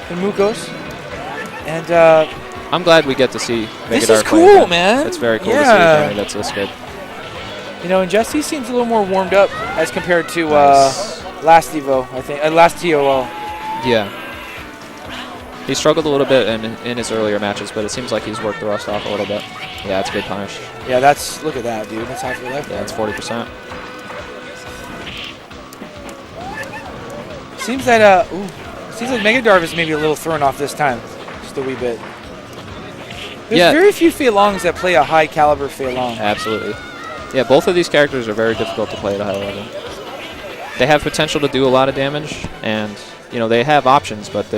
than Moocus. And I'm glad we get to see Megadarve. this is play cool, again. man. It's very cool to see Yeah. a guy that's this good. And Jesse seems a little more warmed up as compared to Nice. last EVO, I think. Last ToL. Yeah. He struggled a little bit in his earlier matches, but it seems like he's worked the rust off a little bit. Yeah, it's good punish. Yeah, look at that, dude. That's half your life. Yeah, it's 40%. Seems that seems like Megadarve is maybe a little thrown off this time, just a wee bit. There's very few Fei Longs that play a high caliber Fei Long. Absolutely. Yeah, both of these characters are very difficult to play at a high level. They have potential to do a lot of damage, and they have options, but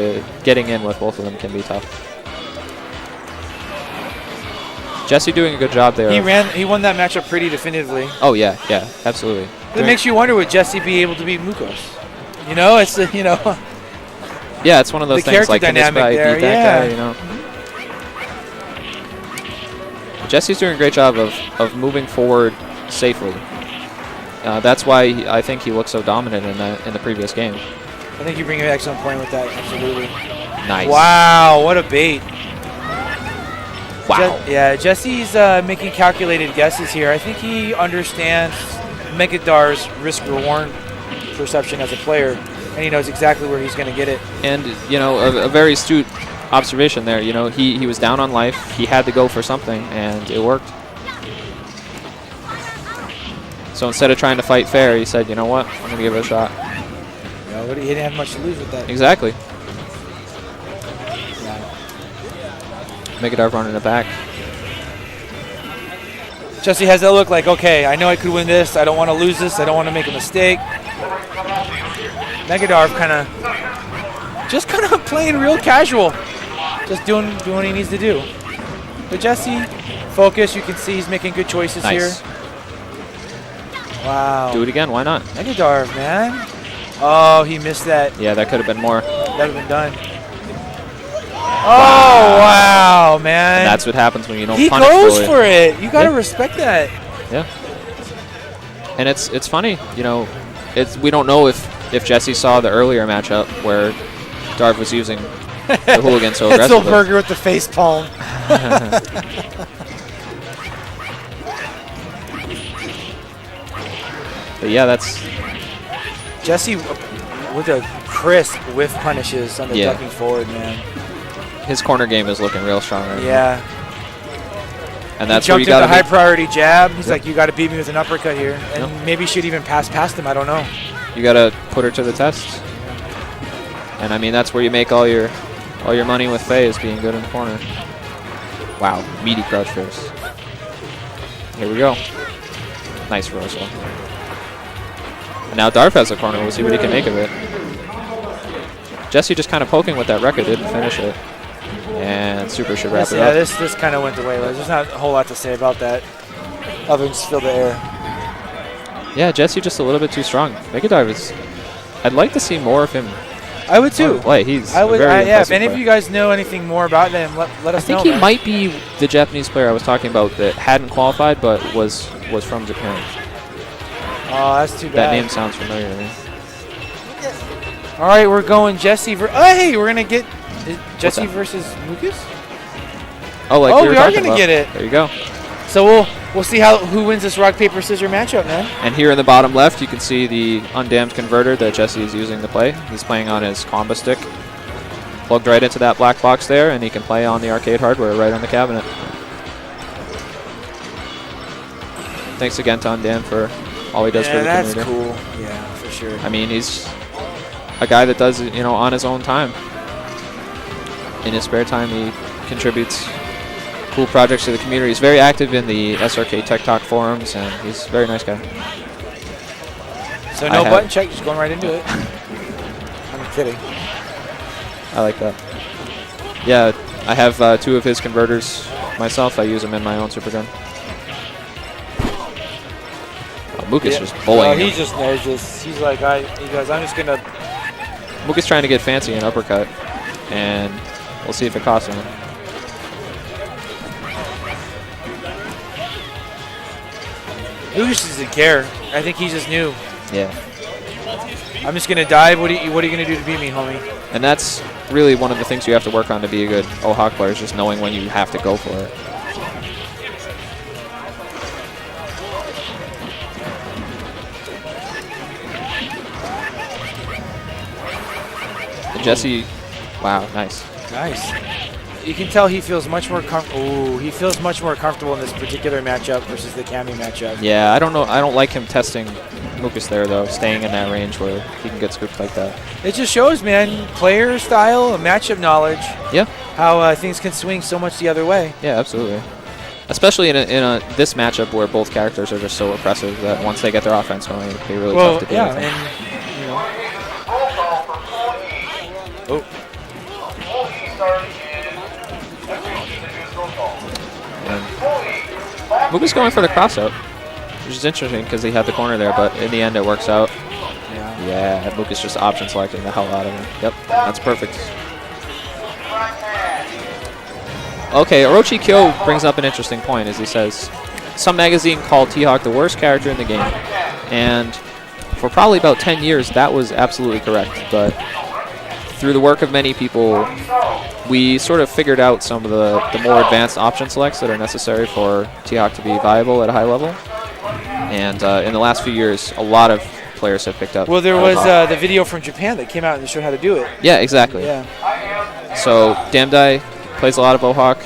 getting in with both of them can be tough. Jesse doing a good job there. He won that matchup pretty definitively. Oh yeah, absolutely. It makes you wonder, would Jesse be able to beat Moocus? It's Yeah, it's one of those the things character like, can this dynamic guy there, beat that guy, Jesse's doing a great job of moving forward safely. That's why I think he looked so dominant in the previous game. I think you bring an excellent point with that, absolutely. Nice. Wow, what a bait. Wow. Jesse's making calculated guesses here. I think he understands Megadarve's risk-reward perception as a player, and he knows exactly where he's going to get it. And, a very astute observation there. He was down on life. He had to go for something, and it worked. So instead of trying to fight fair, he said, you know what, I'm going to give it a shot. He didn't have much to lose with that. Exactly. Megadarve running it back. Jesse has that look like, okay, I know I could win this. I don't want to lose this. I don't want to make a mistake. Megadarve kind of playing real casual, just doing what he needs to do. But Jesse, focus. You can see he's making good choices here. Wow. Do it again. Why not? Megadarve, man. Oh, he missed that. Yeah, that could have been more. That would have been done. Oh, wow, man. And that's what happens when you don't he punish goes fully. for it. You got to Yeah. respect that. Yeah. And it's funny, you know, we don't know if Jesse saw the earlier matchup where Darve was using the hooligan so That's aggressively. Burger with the face palm. But yeah, that's Jesse with a crisp whiff punishes on the Yeah. ducking forward, man. his corner game is looking real strong right now. Yeah. And that's he where you jumped got into high to priority jab. He's Yep. like, you got to beat me with an uppercut here. And Yep. maybe should even pass past him. I don't know. you got to put her to the test. And I mean, that's where you make all your money with Faye, is being good in the corner. Wow, meaty crouch face. Here we go. Nice reversal. And now Darve has the corner. We'll see what he can make of it. Jesse just kind of poking with that record, didn't finish it. And Super should wrap it Yeah, up. this kind of went the way. There's not a whole lot to say about that. Other than just feel the air. Yeah, Jesse just a little bit too strong. Megadarve is. I'd like to see more of him I would too. play. He's I would. a very Yeah, if impressive any of player. you guys know anything more about them, let I us think know. he man. might be the Japanese player I was talking about that hadn't qualified but was from Japan. Oh, that's too bad. That name sounds familiar to me. All right, we're going Jesse. Hey, we're gonna get Jesse that? versus Moocus. Oh, like Oh, we were we are talking gonna about. get it. There you go. So we'll see who wins this rock paper scissors matchup, man. And here in the bottom left, you can see the undammed converter that Jesse is using to play. He's playing on his combo stick. Plugged right into that black box there, and he can play on the arcade hardware right on the cabinet. Thanks again to Undammed for all he does for the that's community. cool. Yeah, for sure. I mean, he's a guy that does it, on his own time. In his spare time, he contributes cool projects to the community. He's very active in the SRK Tech Talk forums, and he's a very nice guy. So I no have- button check, just going right into it. I'm kidding. I like that. Yeah, I have 2 of his converters myself. I use them in my own super gun. Oh, Moocus just bullying him. He just knows this. He's like, he goes, I'm just gonna. Moocus trying to get fancy in uppercut, and we'll see if it costs him. Moocus doesn't care. I think he just knew. Yeah. I'm just gonna dive. What are you gonna do to beat me, homie? And that's really one of the things you have to work on to be a good OHawk player, is just knowing when you have to go for it. And Jesse, wow, nice. Nice. You can tell he feels much more he feels much more comfortable in this particular matchup versus the Cammy matchup. Yeah, I don't know. I don't like him testing Moocus there, though, staying in that range where he can get scooped like that. It just shows, man, player style and matchup knowledge. Yeah. How things can swing so much the other way. Yeah, absolutely. Especially in this matchup where both characters are just so oppressive that once they get their offense going, it'd be really tough to do anything. and Roll call for Full E. oh, Full E starting in every individual roll call. And Full E. Moocus going for the cross out, which is interesting because he had the corner there, but in the end it works out. yeah. Yeah, Moocus just option selecting the hell out of him. Yep, that's perfect. Right hand. Okay, Orochi Kyo brings up an interesting point, as he says, some magazine called T-Hawk the worst character in the game, and for probably about 10 years that was absolutely correct, but through the work of many people, we sort of figured out some of the more advanced option selects that are necessary for T-Hawk to be viable at a high level, and in the last few years, a lot of players have picked up. Well, there was OHawk. the video from Japan that came out and showed how to do it. Yeah, exactly. Yeah. So, Damdai plays a lot of OHawk.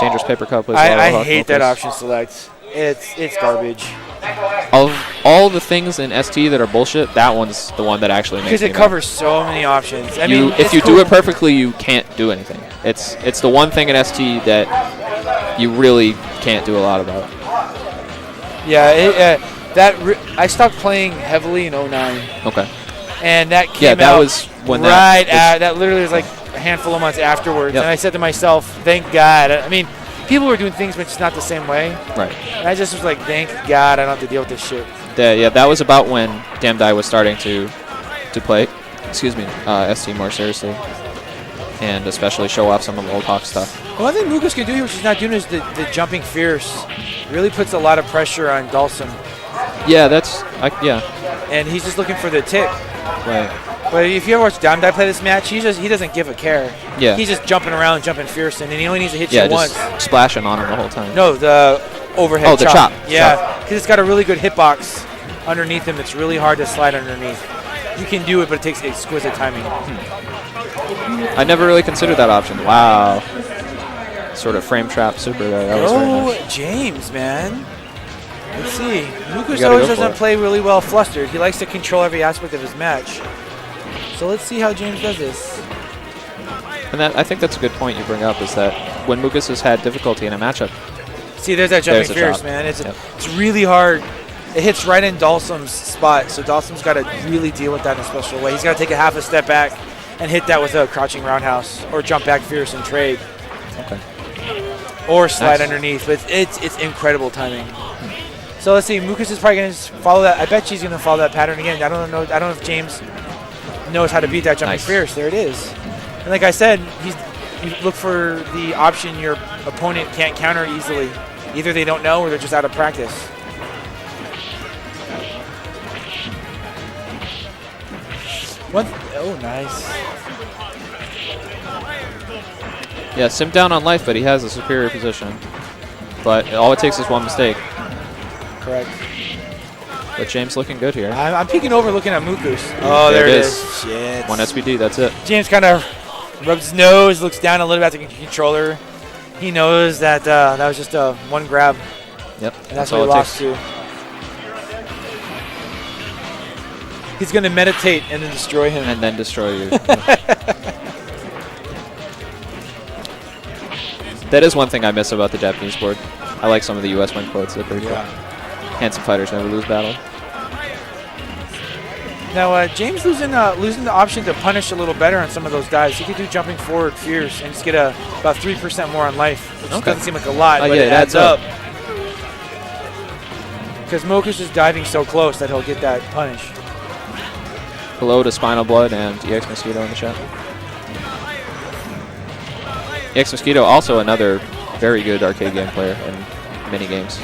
Dangerous Paper Cup plays a lot of OHawk. I hate that Moocus. option select. It's garbage. Of all the things in ST that are bullshit, that one's the one that actually makes Because me it mad. covers so many options. I mean, If it's you cool. do it perfectly, you can't do anything. It's the one thing in ST that you really can't do a lot about. Yeah, I stopped playing heavily in 09, Okay. and that came Yeah, that out was when right that that literally was like a handful of months afterwards. Yep. And I said to myself, thank God. I mean, people were doing things, but it's not the same way. Right. And I just was like, thank God I don't have to deal with this shit. That was about when Damdai was starting to play, excuse me, ST more seriously, and especially show off some of the old Hawk stuff. One thing Moocus can do here, which he's not doing, is the jumping fierce. Really puts a lot of pressure on Dhalsim. Yeah, And he's just looking for the tick. Right. But if you ever watch Damdai play this match, he doesn't give a care. Yeah. He's just jumping around, jumping fierce, and he only needs to hit Yeah, you just once. splashing on him the whole time. No, the overhead Oh, the chop. Yeah, because it's got a really good hitbox underneath him. It's really hard to slide underneath. You can do it, but it takes exquisite timing. I never really considered that option. Wow. Sort of frame trap super there. That was very nice. James, man. Let's see. Moocus gotta always go for doesn't it. play really well flustered. He likes to control every aspect of his match. So let's see how James does this. And I think that's a good point you bring up, is that when Moocus has had difficulty in a matchup, See, there's that jumping There's the fierce, chop. man. Yep. It's really hard. It hits right in Dhalsim's spot, so Dhalsim's got to really deal with that in a special way. He's got to take a half a step back and hit that with a crouching roundhouse, or jump back fierce and trade, okay. or slide Nice. underneath. But it's incredible timing. So let's see. Moocus is probably going to follow that. I bet she's going to follow that pattern again. I don't know if James knows how to beat that jumping Nice. fierce. There it is. And like I said, you look for the option your opponent can't counter easily. Either they don't know or they're just out of practice. Oh, nice. Yeah, Sim down on life, but he has a superior position. But all it takes is one mistake. Correct. But James looking good here. I'm peeking over looking at Moocus. Oh, there it is. Shit. One SPD, that's it. James kind of rubs his nose, looks down a little bit at the controller. He knows that that was just one grab, Yep, and that's all what he it lost takes. to. He's going to meditate and then destroy him. And then destroy you. That is one thing I miss about the Japanese board. I like some of the US win quotes. They're pretty cool. Handsome fighters never lose battle. Now, James losing the option to punish a little better on some of those dives. He could do jumping forward fierce and just get about 3% more on life, which Okay. doesn't seem like a lot, Oh, but yeah, it adds it adds up. Because Moocus is diving so close that he'll get that punish. Hello to Spinal Blood and EX Mosquito in the chat. EX Mosquito, also another very good arcade game player in mini games.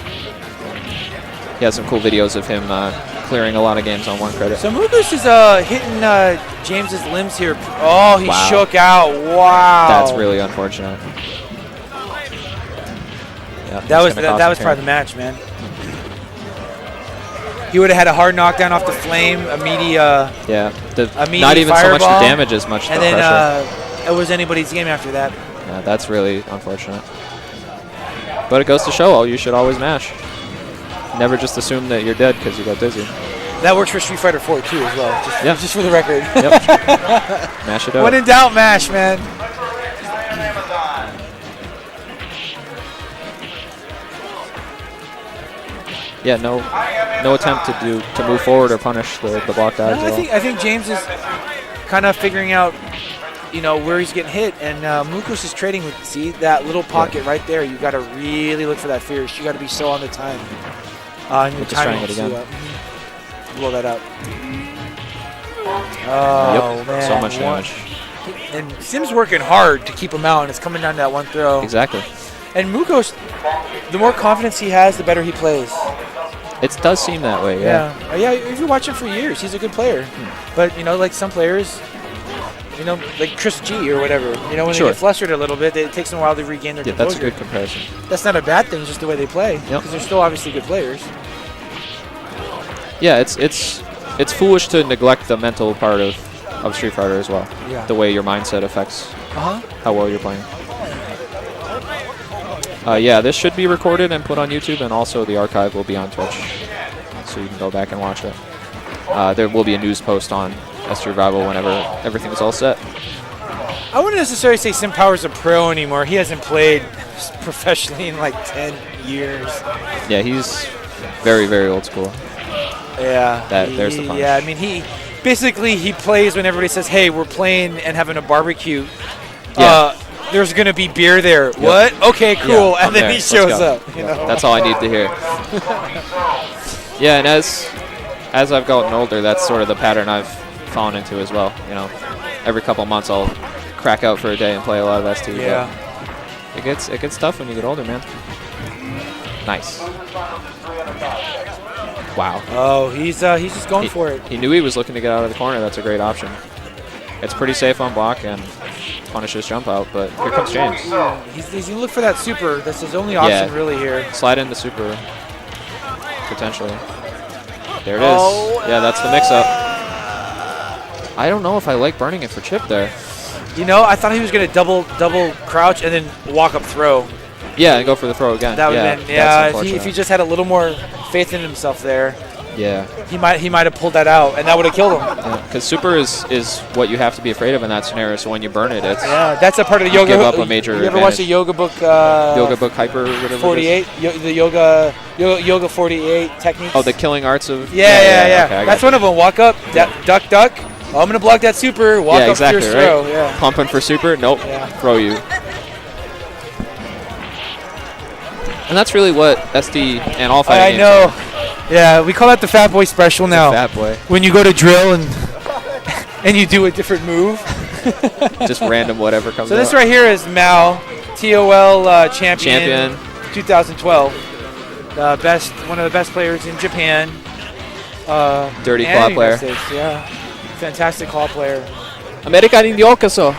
He has some cool videos of him clearing a lot of games on one credit. So Moocus is hitting James's limbs here. Oh, he Wow. shook out. Wow. That's really unfortunate. Yeah, That was probably the match, man. He would have had a hard knockdown off the flame, a meaty, yeah, a meaty not even so much the fireball, damage as much the and then pressure. it was anybody's game after that. Yeah, that's really unfortunate. But it goes to show, you should always mash. Never just assume that you're dead because you got dizzy. That works for Street Fighter 4 too, as well. Just for the record. Yep. Mash it out. When in doubt, mash, man. Yeah, no attempt to move forward or punish the block dives at all. I think James is kind of figuring out, where he's getting hit, and Moocus is trading with. See that little pocket right there? You got to really look for that fierce. You got to be so on the time. And your Just trying timing it again. to blow that up. Oh Yep, man! so much damage. And Sim's working hard to keep him out, and it's coming down to that one throw. Exactly. And Moocus, the more confidence he has, the better he plays. It does seem that way, yeah. Yeah. If you watch him for years, he's a good player. But like some players, like Chris G or whatever, when Sure. they get flustered a little bit, it takes them a while to regain their Yeah, composure. that's a good comparison. That's not a bad thing, it's just the way they play. Yep. Because they're still obviously good players. Yeah, it's foolish to neglect the mental part of Street Fighter as well. Yeah. The way your mindset affects how well you're playing. Yeah, this should be recorded and put on YouTube, and also the archive will be on Twitch, so you can go back and watch it. There will be a news post on S3 Revival whenever everything's all set. I wouldn't necessarily say Simpower's a pro anymore. He hasn't played professionally in like 10 years. Yeah, he's very, very old school. Yeah. There's the punch. Yeah, I mean, he plays when everybody says, hey, we're playing and having a barbecue. Yeah. There's going to be beer there. What? Okay, cool. Yeah, and then there. he Let's shows go. up. That's all I need to hear. Yeah, and as as I've gotten older, that's sort of the pattern I've fallen into as well. You know, every couple months I'll crack out for a day and play a lot of ST. Yeah. It gets tough when you get older, man. Nice. Wow. Oh, he's just going for it. He knew he was looking to get out of the corner. That's a great option. It's pretty safe on block and punishes jump out, but here comes James. He's going to look for that super. That's his only option really here. Slide into super, potentially. There it is. Oh, yeah, that's the mix-up. I don't know if I like burning it for chip there. You know, I thought he was going to double crouch and then walk up throw. Yeah, and go for the throw again. That would yeah, have been, if he just had a little more faith in himself there. Yeah. He might have pulled that out, and that would have killed him. Because super is what you have to be afraid of in that scenario. So when you burn it, it's that's a part of the yoga. Give up a major You ever watch the yoga book? Yoga book hyper. Whatever 48. The yoga 48 techniques. Oh, the killing arts of. Yeah. Okay, that's one of them. Walk up, duck. Oh, I'm gonna block that super. Walk up exactly, fierce right? throw. Yeah. Pumping for super. Nope. Throw you. And that's really what SD and all fighting games know. are. Yeah, we call that the fat boy special now. Fat boy. When you go to drill and you do a different move. Just random whatever comes So up. this right here is Mao, ToL champion 2012. One of the best players in Japan. Dirty and claw the player. United States, yeah. Fantastic claw player. American Indiokaso.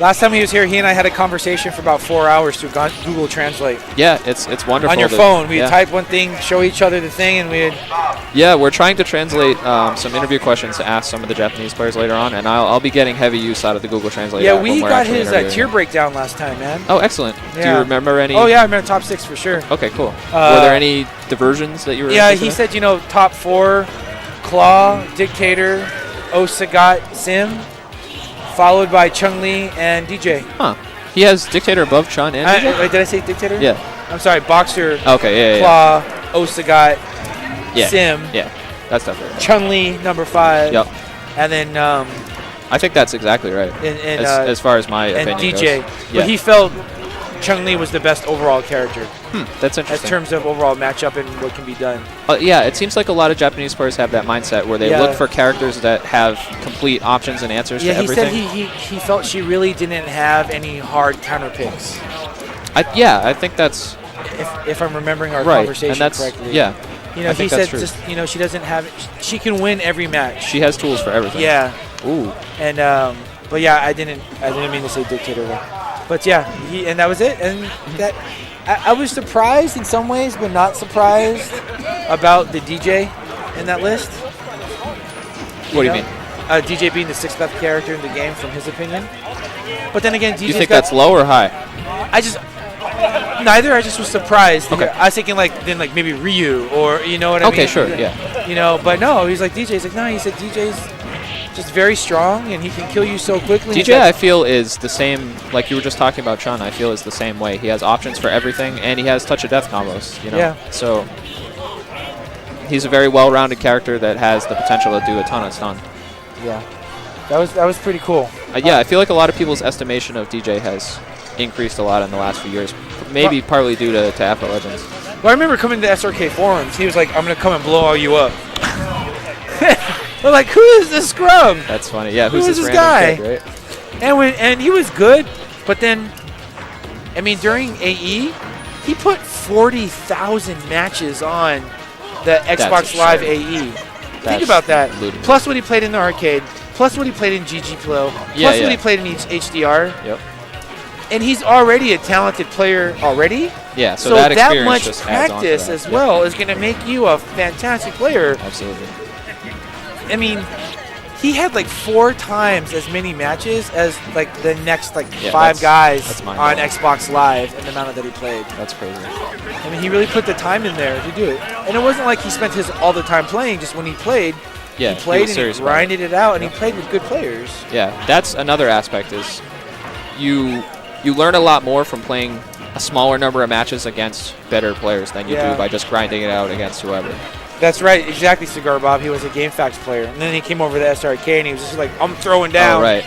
Last time he was here, he and I had a conversation for about 4 hours through Google Translate. Yeah, it's wonderful. On your phone, we'd type one thing, show each other the thing, and we'd... Yeah, we're trying to translate some interview questions to ask some of the Japanese players later on, and I'll be getting heavy use out of the Google Translate. Yeah, app we when we're got actually his interviewing tier them. breakdown last time, man. Oh, excellent. Do Yeah. you remember any? Oh, yeah, I remember top 6 for sure. Okay, cool. Were there any diversions that you were Yeah, interested he in? said, top 4, Claw, Dictator, Osagat, Sim, followed by Chung-Li and DJ. Huh. He has Dictator above Chun and DJ? Wait, did I say Dictator? Yeah. I'm sorry, Boxer, Okay, yeah. Claw, Osagat, Yeah. Sim, Yeah, that's definitely right. Chun-Li, number 5. Yep. And then I think that's exactly right. As far as my and opinion DJ. goes. But he felt Chung-Li was the best overall character That's in interesting. terms of overall matchup and what can be done. Yeah, it seems like a lot of Japanese players have that mindset where they look for characters that have complete options and answers to everything. He said he felt she really didn't have any hard counter picks. I think that's If I'm remembering our right, conversation and that's correctly. yeah. I he think said that's true. just she doesn't have she can win every match. She has tools for everything. Yeah. Ooh. And but yeah, I didn't mean to say Dictator though. But yeah, and that was it. And that I was surprised in some ways, but not surprised about the DJ in that list. What do you mean? DJ being the 6th best character in the game, from his opinion. But then again, You think that's low or high? Neither. I just was surprised. Okay. I was thinking then maybe Ryu or you know what I mean. Okay, sure, yeah. But no, he's like DJ. He's like no. He said DJ's just very strong and he can kill you so quickly. DJ, I feel, is the same, like you were just talking about Chun, I feel is the same way. He has options for everything, and he has touch of death combos, Yeah. So he's a very well-rounded character that has the potential to do a ton of stun. Yeah. That was pretty cool. I feel like a lot of people's estimation of DJ has increased a lot in the last few years, maybe partly due to Afro Legends. Well, I remember coming to SRK forums. He was like, I'm going to come and blow all you up. We're like, who is this scrub? That's funny. Yeah, who's Who is this this random guy? kid, right? And he was good, but then, I mean, during AE, he put 40,000 matches on the Xbox Live AE. Think about that. ludicrous. Plus what he played in the arcade, plus what he played in GG Flow, plus what he played in HDR. Yep. And he's already a talented player already. Yeah, so that experience much just adds on to practice that. as well is going to make you a fantastic player. Absolutely. I mean, he had like 4 times as many matches as like the next 5 guys that's on mind-blowing. Xbox Live and the amount that he played. That's crazy. I mean, he really put the time in there to do it. And it wasn't like he spent all the time playing. Just when he played, Yeah, he played was and serious he about it. grinded it out, and he played with good players. Yeah, that's another aspect is you learn a lot more from playing a smaller number of matches against better players than you do by just grinding it out against whoever. That's right, exactly, Cigar Bob. He was a GameFAQs player. And then he came over to SRK, and he was just like, I'm throwing down. Oh, right.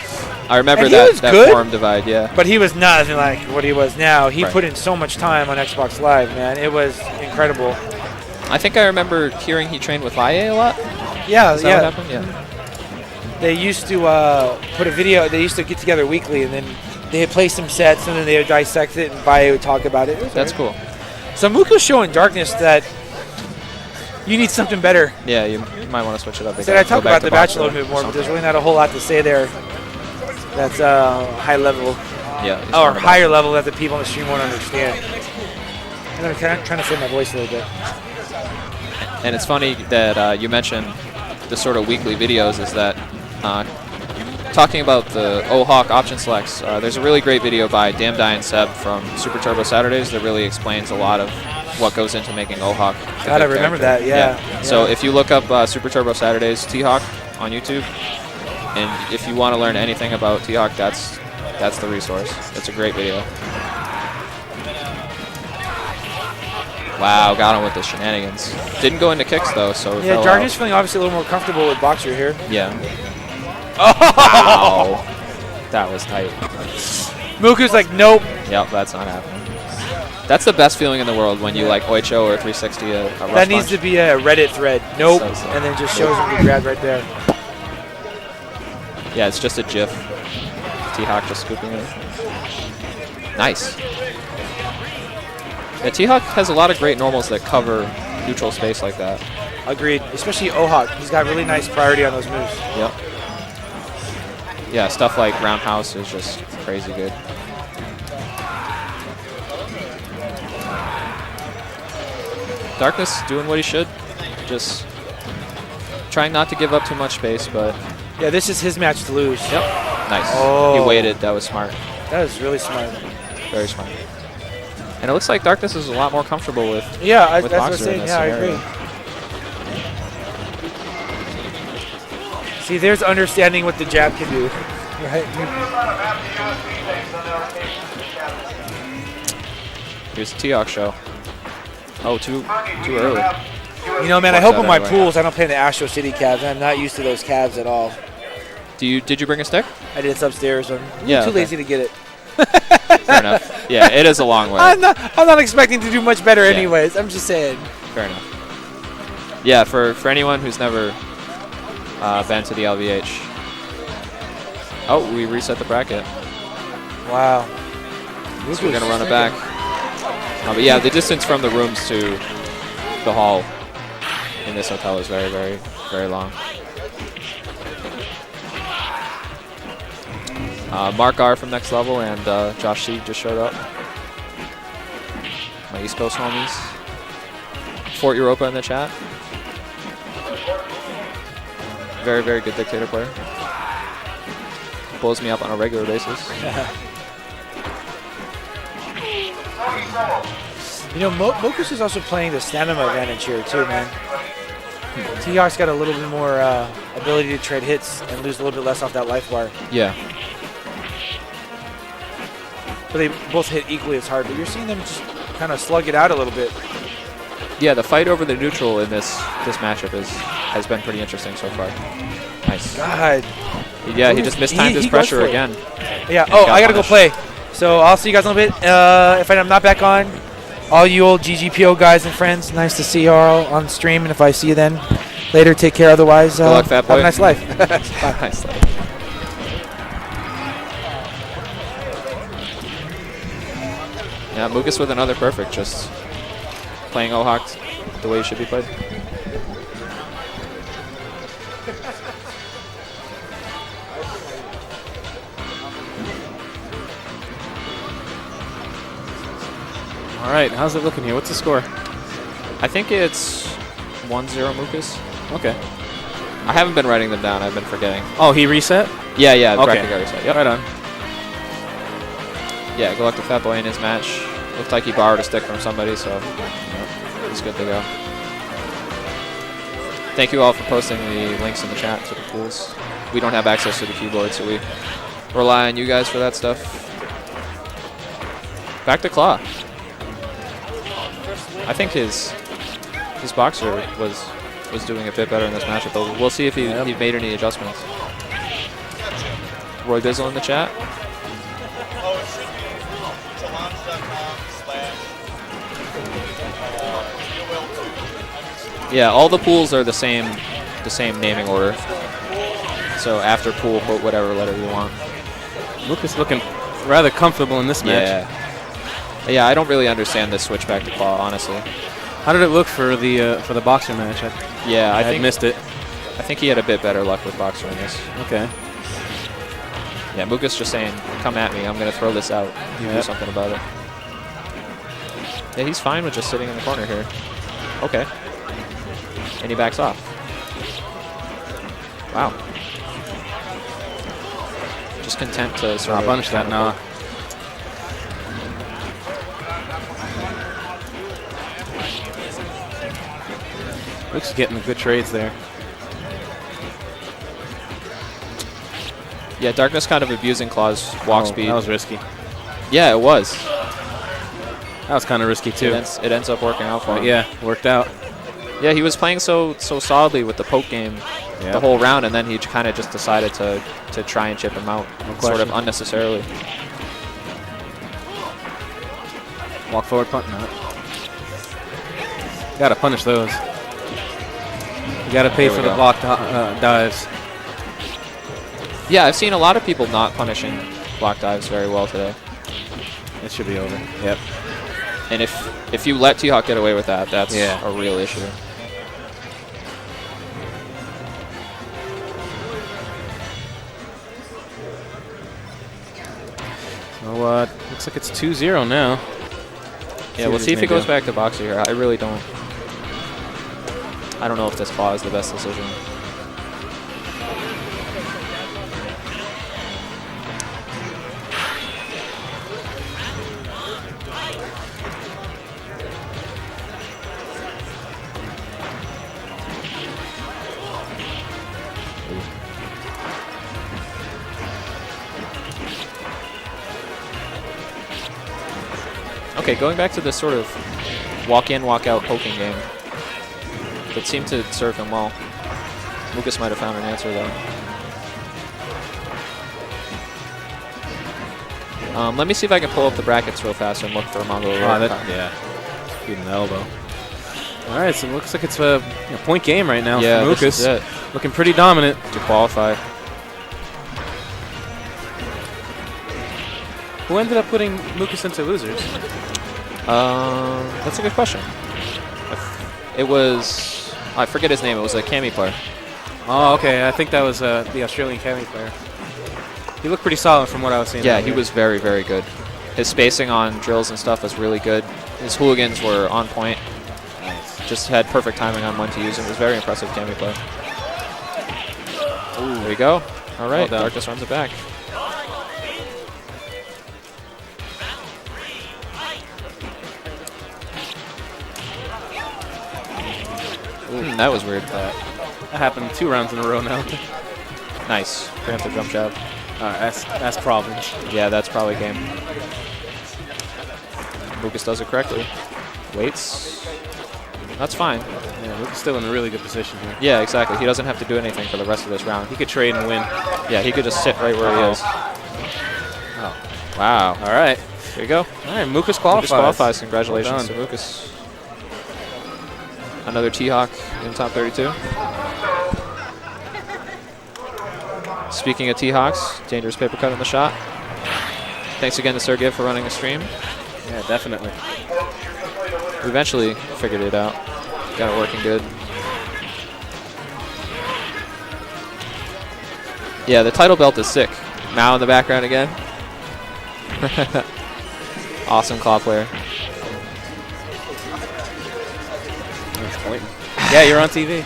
I remember And he that was good, forum divide, yeah. But he was nothing like what he was now. He Right. put in so much time on Xbox Live, man. It was incredible. I think I remember hearing he trained with Laie a lot. Yeah, Is that yeah. what happened? Yeah. They used to put a video. They used to get together weekly, and then they would play some sets, and then they would dissect it, and Valle would talk about it. That's cool. So Moocus showing Darkness that you need something better. Yeah, you might want to switch it up. Said I talk about the bachelor move more, but there's really not a whole lot to say there. That's high level, Yeah. or higher level that the people on the stream won't understand. And I'm kind of trying to save my voice a little bit. And it's funny that you mentioned the sort of weekly videos. Is that talking about the O-Hawk option selects? There's a really great video by Damn and Seb from Super Turbo Saturdays that really explains a lot of what goes into making O-Hawk. God, I remember that. Yeah. So if you look up Super Turbo Saturdays T-Hawk on YouTube, and if you want to learn anything about T-Hawk, that's the resource. It's a great video. Wow, got him with the shenanigans. Didn't go into kicks though, so it Yeah, fell Darkness out. feeling obviously a little more comfortable with Boxer here. Yeah. Oh! That was tight. Moocus like, nope. Yep, that's not happening. That's the best feeling in the world when you like Oicho or 360 a rush That needs punch. to be a Reddit thread. Nope. So sick. And then just shows him the grab right there. Yeah, it's just a GIF. T-Hawk just scooping it. Nice. Yeah, T-Hawk has a lot of great normals that cover neutral space like that. Agreed. Especially O-Hawk. He's got really nice priority on those moves. Yep. Yeah, stuff like Roundhouse is just crazy good. Darkness doing what he should. Just trying not to give up too much space, but... Yeah, this is his match to lose. Yep. Nice. Oh. He waited. That was smart. That was really smart. Very smart. And it looks like Darkness is a lot more comfortable with Yeah, with that's what I'm Boxer in saying. this Yeah, I scenario. agree. See, there's understanding what the jab can do. Right? Here's the T-Hawk show. Oh, too early. You know, man, I Watch hope that in my anyway. pools I don't play in the Astro City cabs. I'm not used to those cabs at all. Did you bring a stick? I did it upstairs. I'm Yeah, too okay. lazy to get it. Fair enough. Yeah, it is a long way. I'm not expecting to do much better Yeah. anyways. I'm just saying. Fair enough. Yeah, for anyone who's never been to the LVH. Oh, we reset the bracket. Wow. So we're gonna run it back. But yeah, the distance from the rooms to the hall in this hotel is very, very, very long. Mark R from Next Level and Josh C just showed up. My East Coast homies. Fort Europa in the chat. Very, very good Dictator player. Blows me up on a regular basis. You know, Moocus is also playing the stamina advantage here too, man. T-Hawk's got a little bit more ability to trade hits and lose a little bit less off that life bar. Yeah. But they both hit equally as hard. But you're seeing them just kind of slug it out a little bit. Yeah, the fight over the neutral in this matchup has been pretty interesting so far. Nice. God. Yeah, he just mistimed his he goes pressure for it. again. Yeah. And Oh, got I gotta go punished. play. So I'll see you guys in a little bit. If I'm not back on, all you old GGPO guys and friends, nice to see you all on stream. And if I see you then later, take care. Otherwise, Good luck, fat boy. have a nice life. Bye. Nice. Yeah, Moocus with another perfect, just playing O-Hawk the way he should be played. All right, how's it looking here? What's the score? I think it's 1-0 Moocus. Okay. I haven't been writing them down. I've been forgetting. Oh, he reset? Yeah, the Okay. bracket got reset. Yep. Right on. Yeah, good luck to Fat Boy in his match. Looked like he borrowed a stick from somebody, so he's good to go. Thank you all for posting the links in the chat to the pools. We don't have access to the keyboard, so we rely on you guys for that stuff. Back to Claw. I think his boxer was doing a bit better in this matchup, but we'll see if he made any adjustments. Roy Bizzle in the chat. Yeah, all the pools are the same naming order. So after pool, put whatever letter you want. Moocus looking rather comfortable in this match. Yeah. Yeah, I don't really understand this switch back to claw, honestly. How did it look for the boxer match? I think missed it. I think he had a bit better luck with boxer in this. Okay. Yeah, Moocus just saying, come at me, I'm going to throw this out. You do something about it. Yeah, he's fine with just sitting in the corner here. Okay. And he backs off. Wow. Just content to sort of punish that now. Luke's getting the good trades there. Yeah, Darkness kind of abusing Claw's walk speed. That was risky. Yeah, it was. That was kind of risky too. It ends up working out for him. Yeah, worked out. Yeah, he was playing so solidly with the poke game the whole round, and then he kind of just decided to try and chip him out, sort of unnecessarily. Walk forward punt, no. Gotta punish those. You gotta pay for the block dives. Yeah, I've seen a lot of people not punishing block dives very well today. It should be over. Yep. And if you let T-Hawk get away with that, that's a real issue. So looks like it's 2-0 now. Yeah, we'll see if he goes back to boxer here. I really don't. I don't know if this claw is the best decision. Okay, going back to this sort of walk-in, walk-out poking game that seemed to serve him well. Moocus might have found an answer, though. Let me see if I can pull up the brackets real fast and look for a Mongol. Feeding the elbow. All right, so it looks like it's a point game right now for Moocus. This is it. Looking pretty dominant. To qualify. Who ended up putting Moocus into losers? That's a good question. It was, I forget his name. It was a Cami player. Oh, okay. I think that was the Australian Cami player. He looked pretty solid from what I was seeing. Yeah, he was very, very good. His spacing on drills and stuff was really good. His hooligans were on point. Nice. Just had perfect timing on when to use him. It was very impressive Cami player. Ooh, there you go. All right, well Darkness runs it back. That was weird. That happened 2 rounds in a row now. Nice. Preemptive jump jab. That's problems. Yeah, that's probably game. Moocus does it correctly. Waits. That's fine. Yeah, Moocus still in a really good position here. Yeah, exactly. He doesn't have to do anything for the rest of this round. He could trade and win. Yeah, he could just sit right where he is. Oh. Wow. All right. There you go. All right, Moocus qualifies. Moocus qualifies. Congratulations to Moocus. Another T-Hawk in top 32. Speaking of T-Hawks, dangerous paper cut in the shot. Thanks again to Sergey for running the stream. Yeah, definitely. We eventually figured it out. Got it working good. Yeah, the title belt is sick. Mao in the background again. Awesome claw player. Yeah, you're on TV.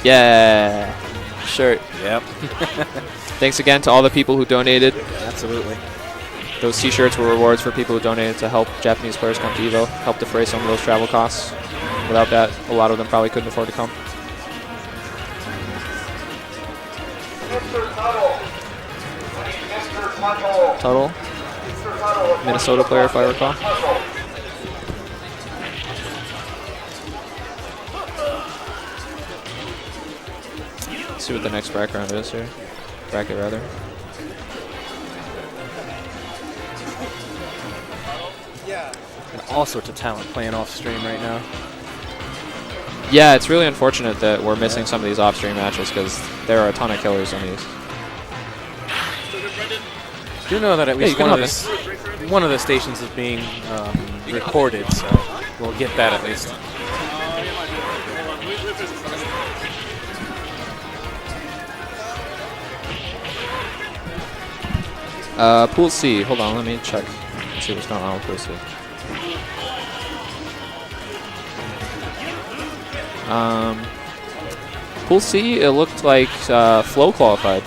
Yeah. Shirt. Yep. Thanks again to all the people who donated. Absolutely. Those t-shirts were rewards for people who donated to help Japanese players come to EVO, help defray some of those travel costs. Without that, a lot of them probably couldn't afford to come. ToL. Minnesota player, if I recall. Let's see what the next bracket round is here. Bracket, rather. And all sorts of talent playing off stream right now. Yeah, it's really unfortunate that we're missing some of these off-stream matches because there are a ton of killers in these. Do know that at least you one can of the stations is being recorded, so we'll get that at least. Pool C. Hold on, let me check. Let's see what's going on with Pool C. Pool C, it looked like Flo qualified.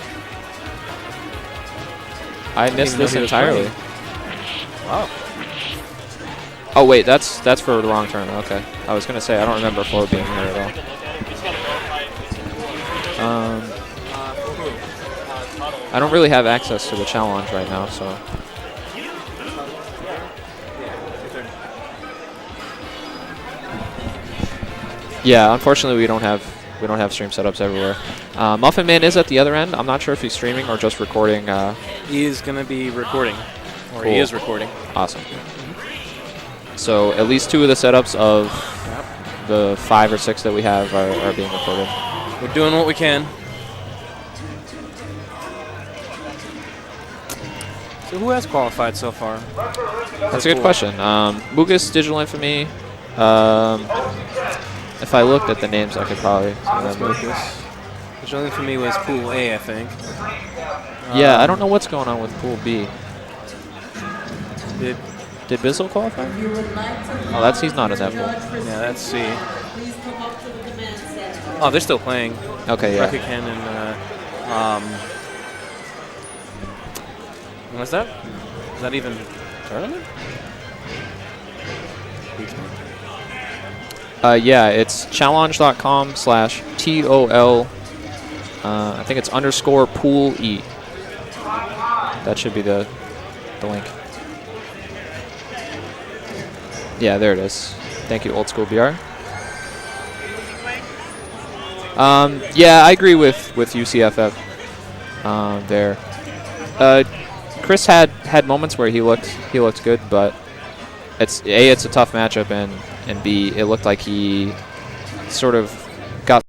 I missed this entirely. Wow. Oh wait, that's for the wrong turn. Okay, I was gonna say I don't remember Flo being here at all. I don't really have access to the challenge right now, so. Yeah, unfortunately we don't have stream setups everywhere. Muffin Man is at the other end. I'm not sure if he's streaming or just recording. He is going to be recording, or Cool. he is recording. Awesome. So at least 2 of the setups of the 5 or 6 that we have are being recorded. We're doing what we can. So who has qualified so far? That's a good question. Moocus, Digital Infamy. If I looked at the names, I could probably remember. Digital Infamy was Pool A, I think. Yeah, I don't know what's going on with Pool B. Did Bizzle qualify? Oh, he's not in that pool. Yeah, that's C. Oh, they're still playing. Okay, yeah. Rekuken and what's that? Is that even tournament? Yeah, it's challenge.com/ToL. I think it's _Pool E. That should be the link. Yeah, there it is. Thank you, Old School BR. Yeah, I agree with UCFF there. Chris had moments where he looked good, but it's a tough matchup, and B, it looked like he sort of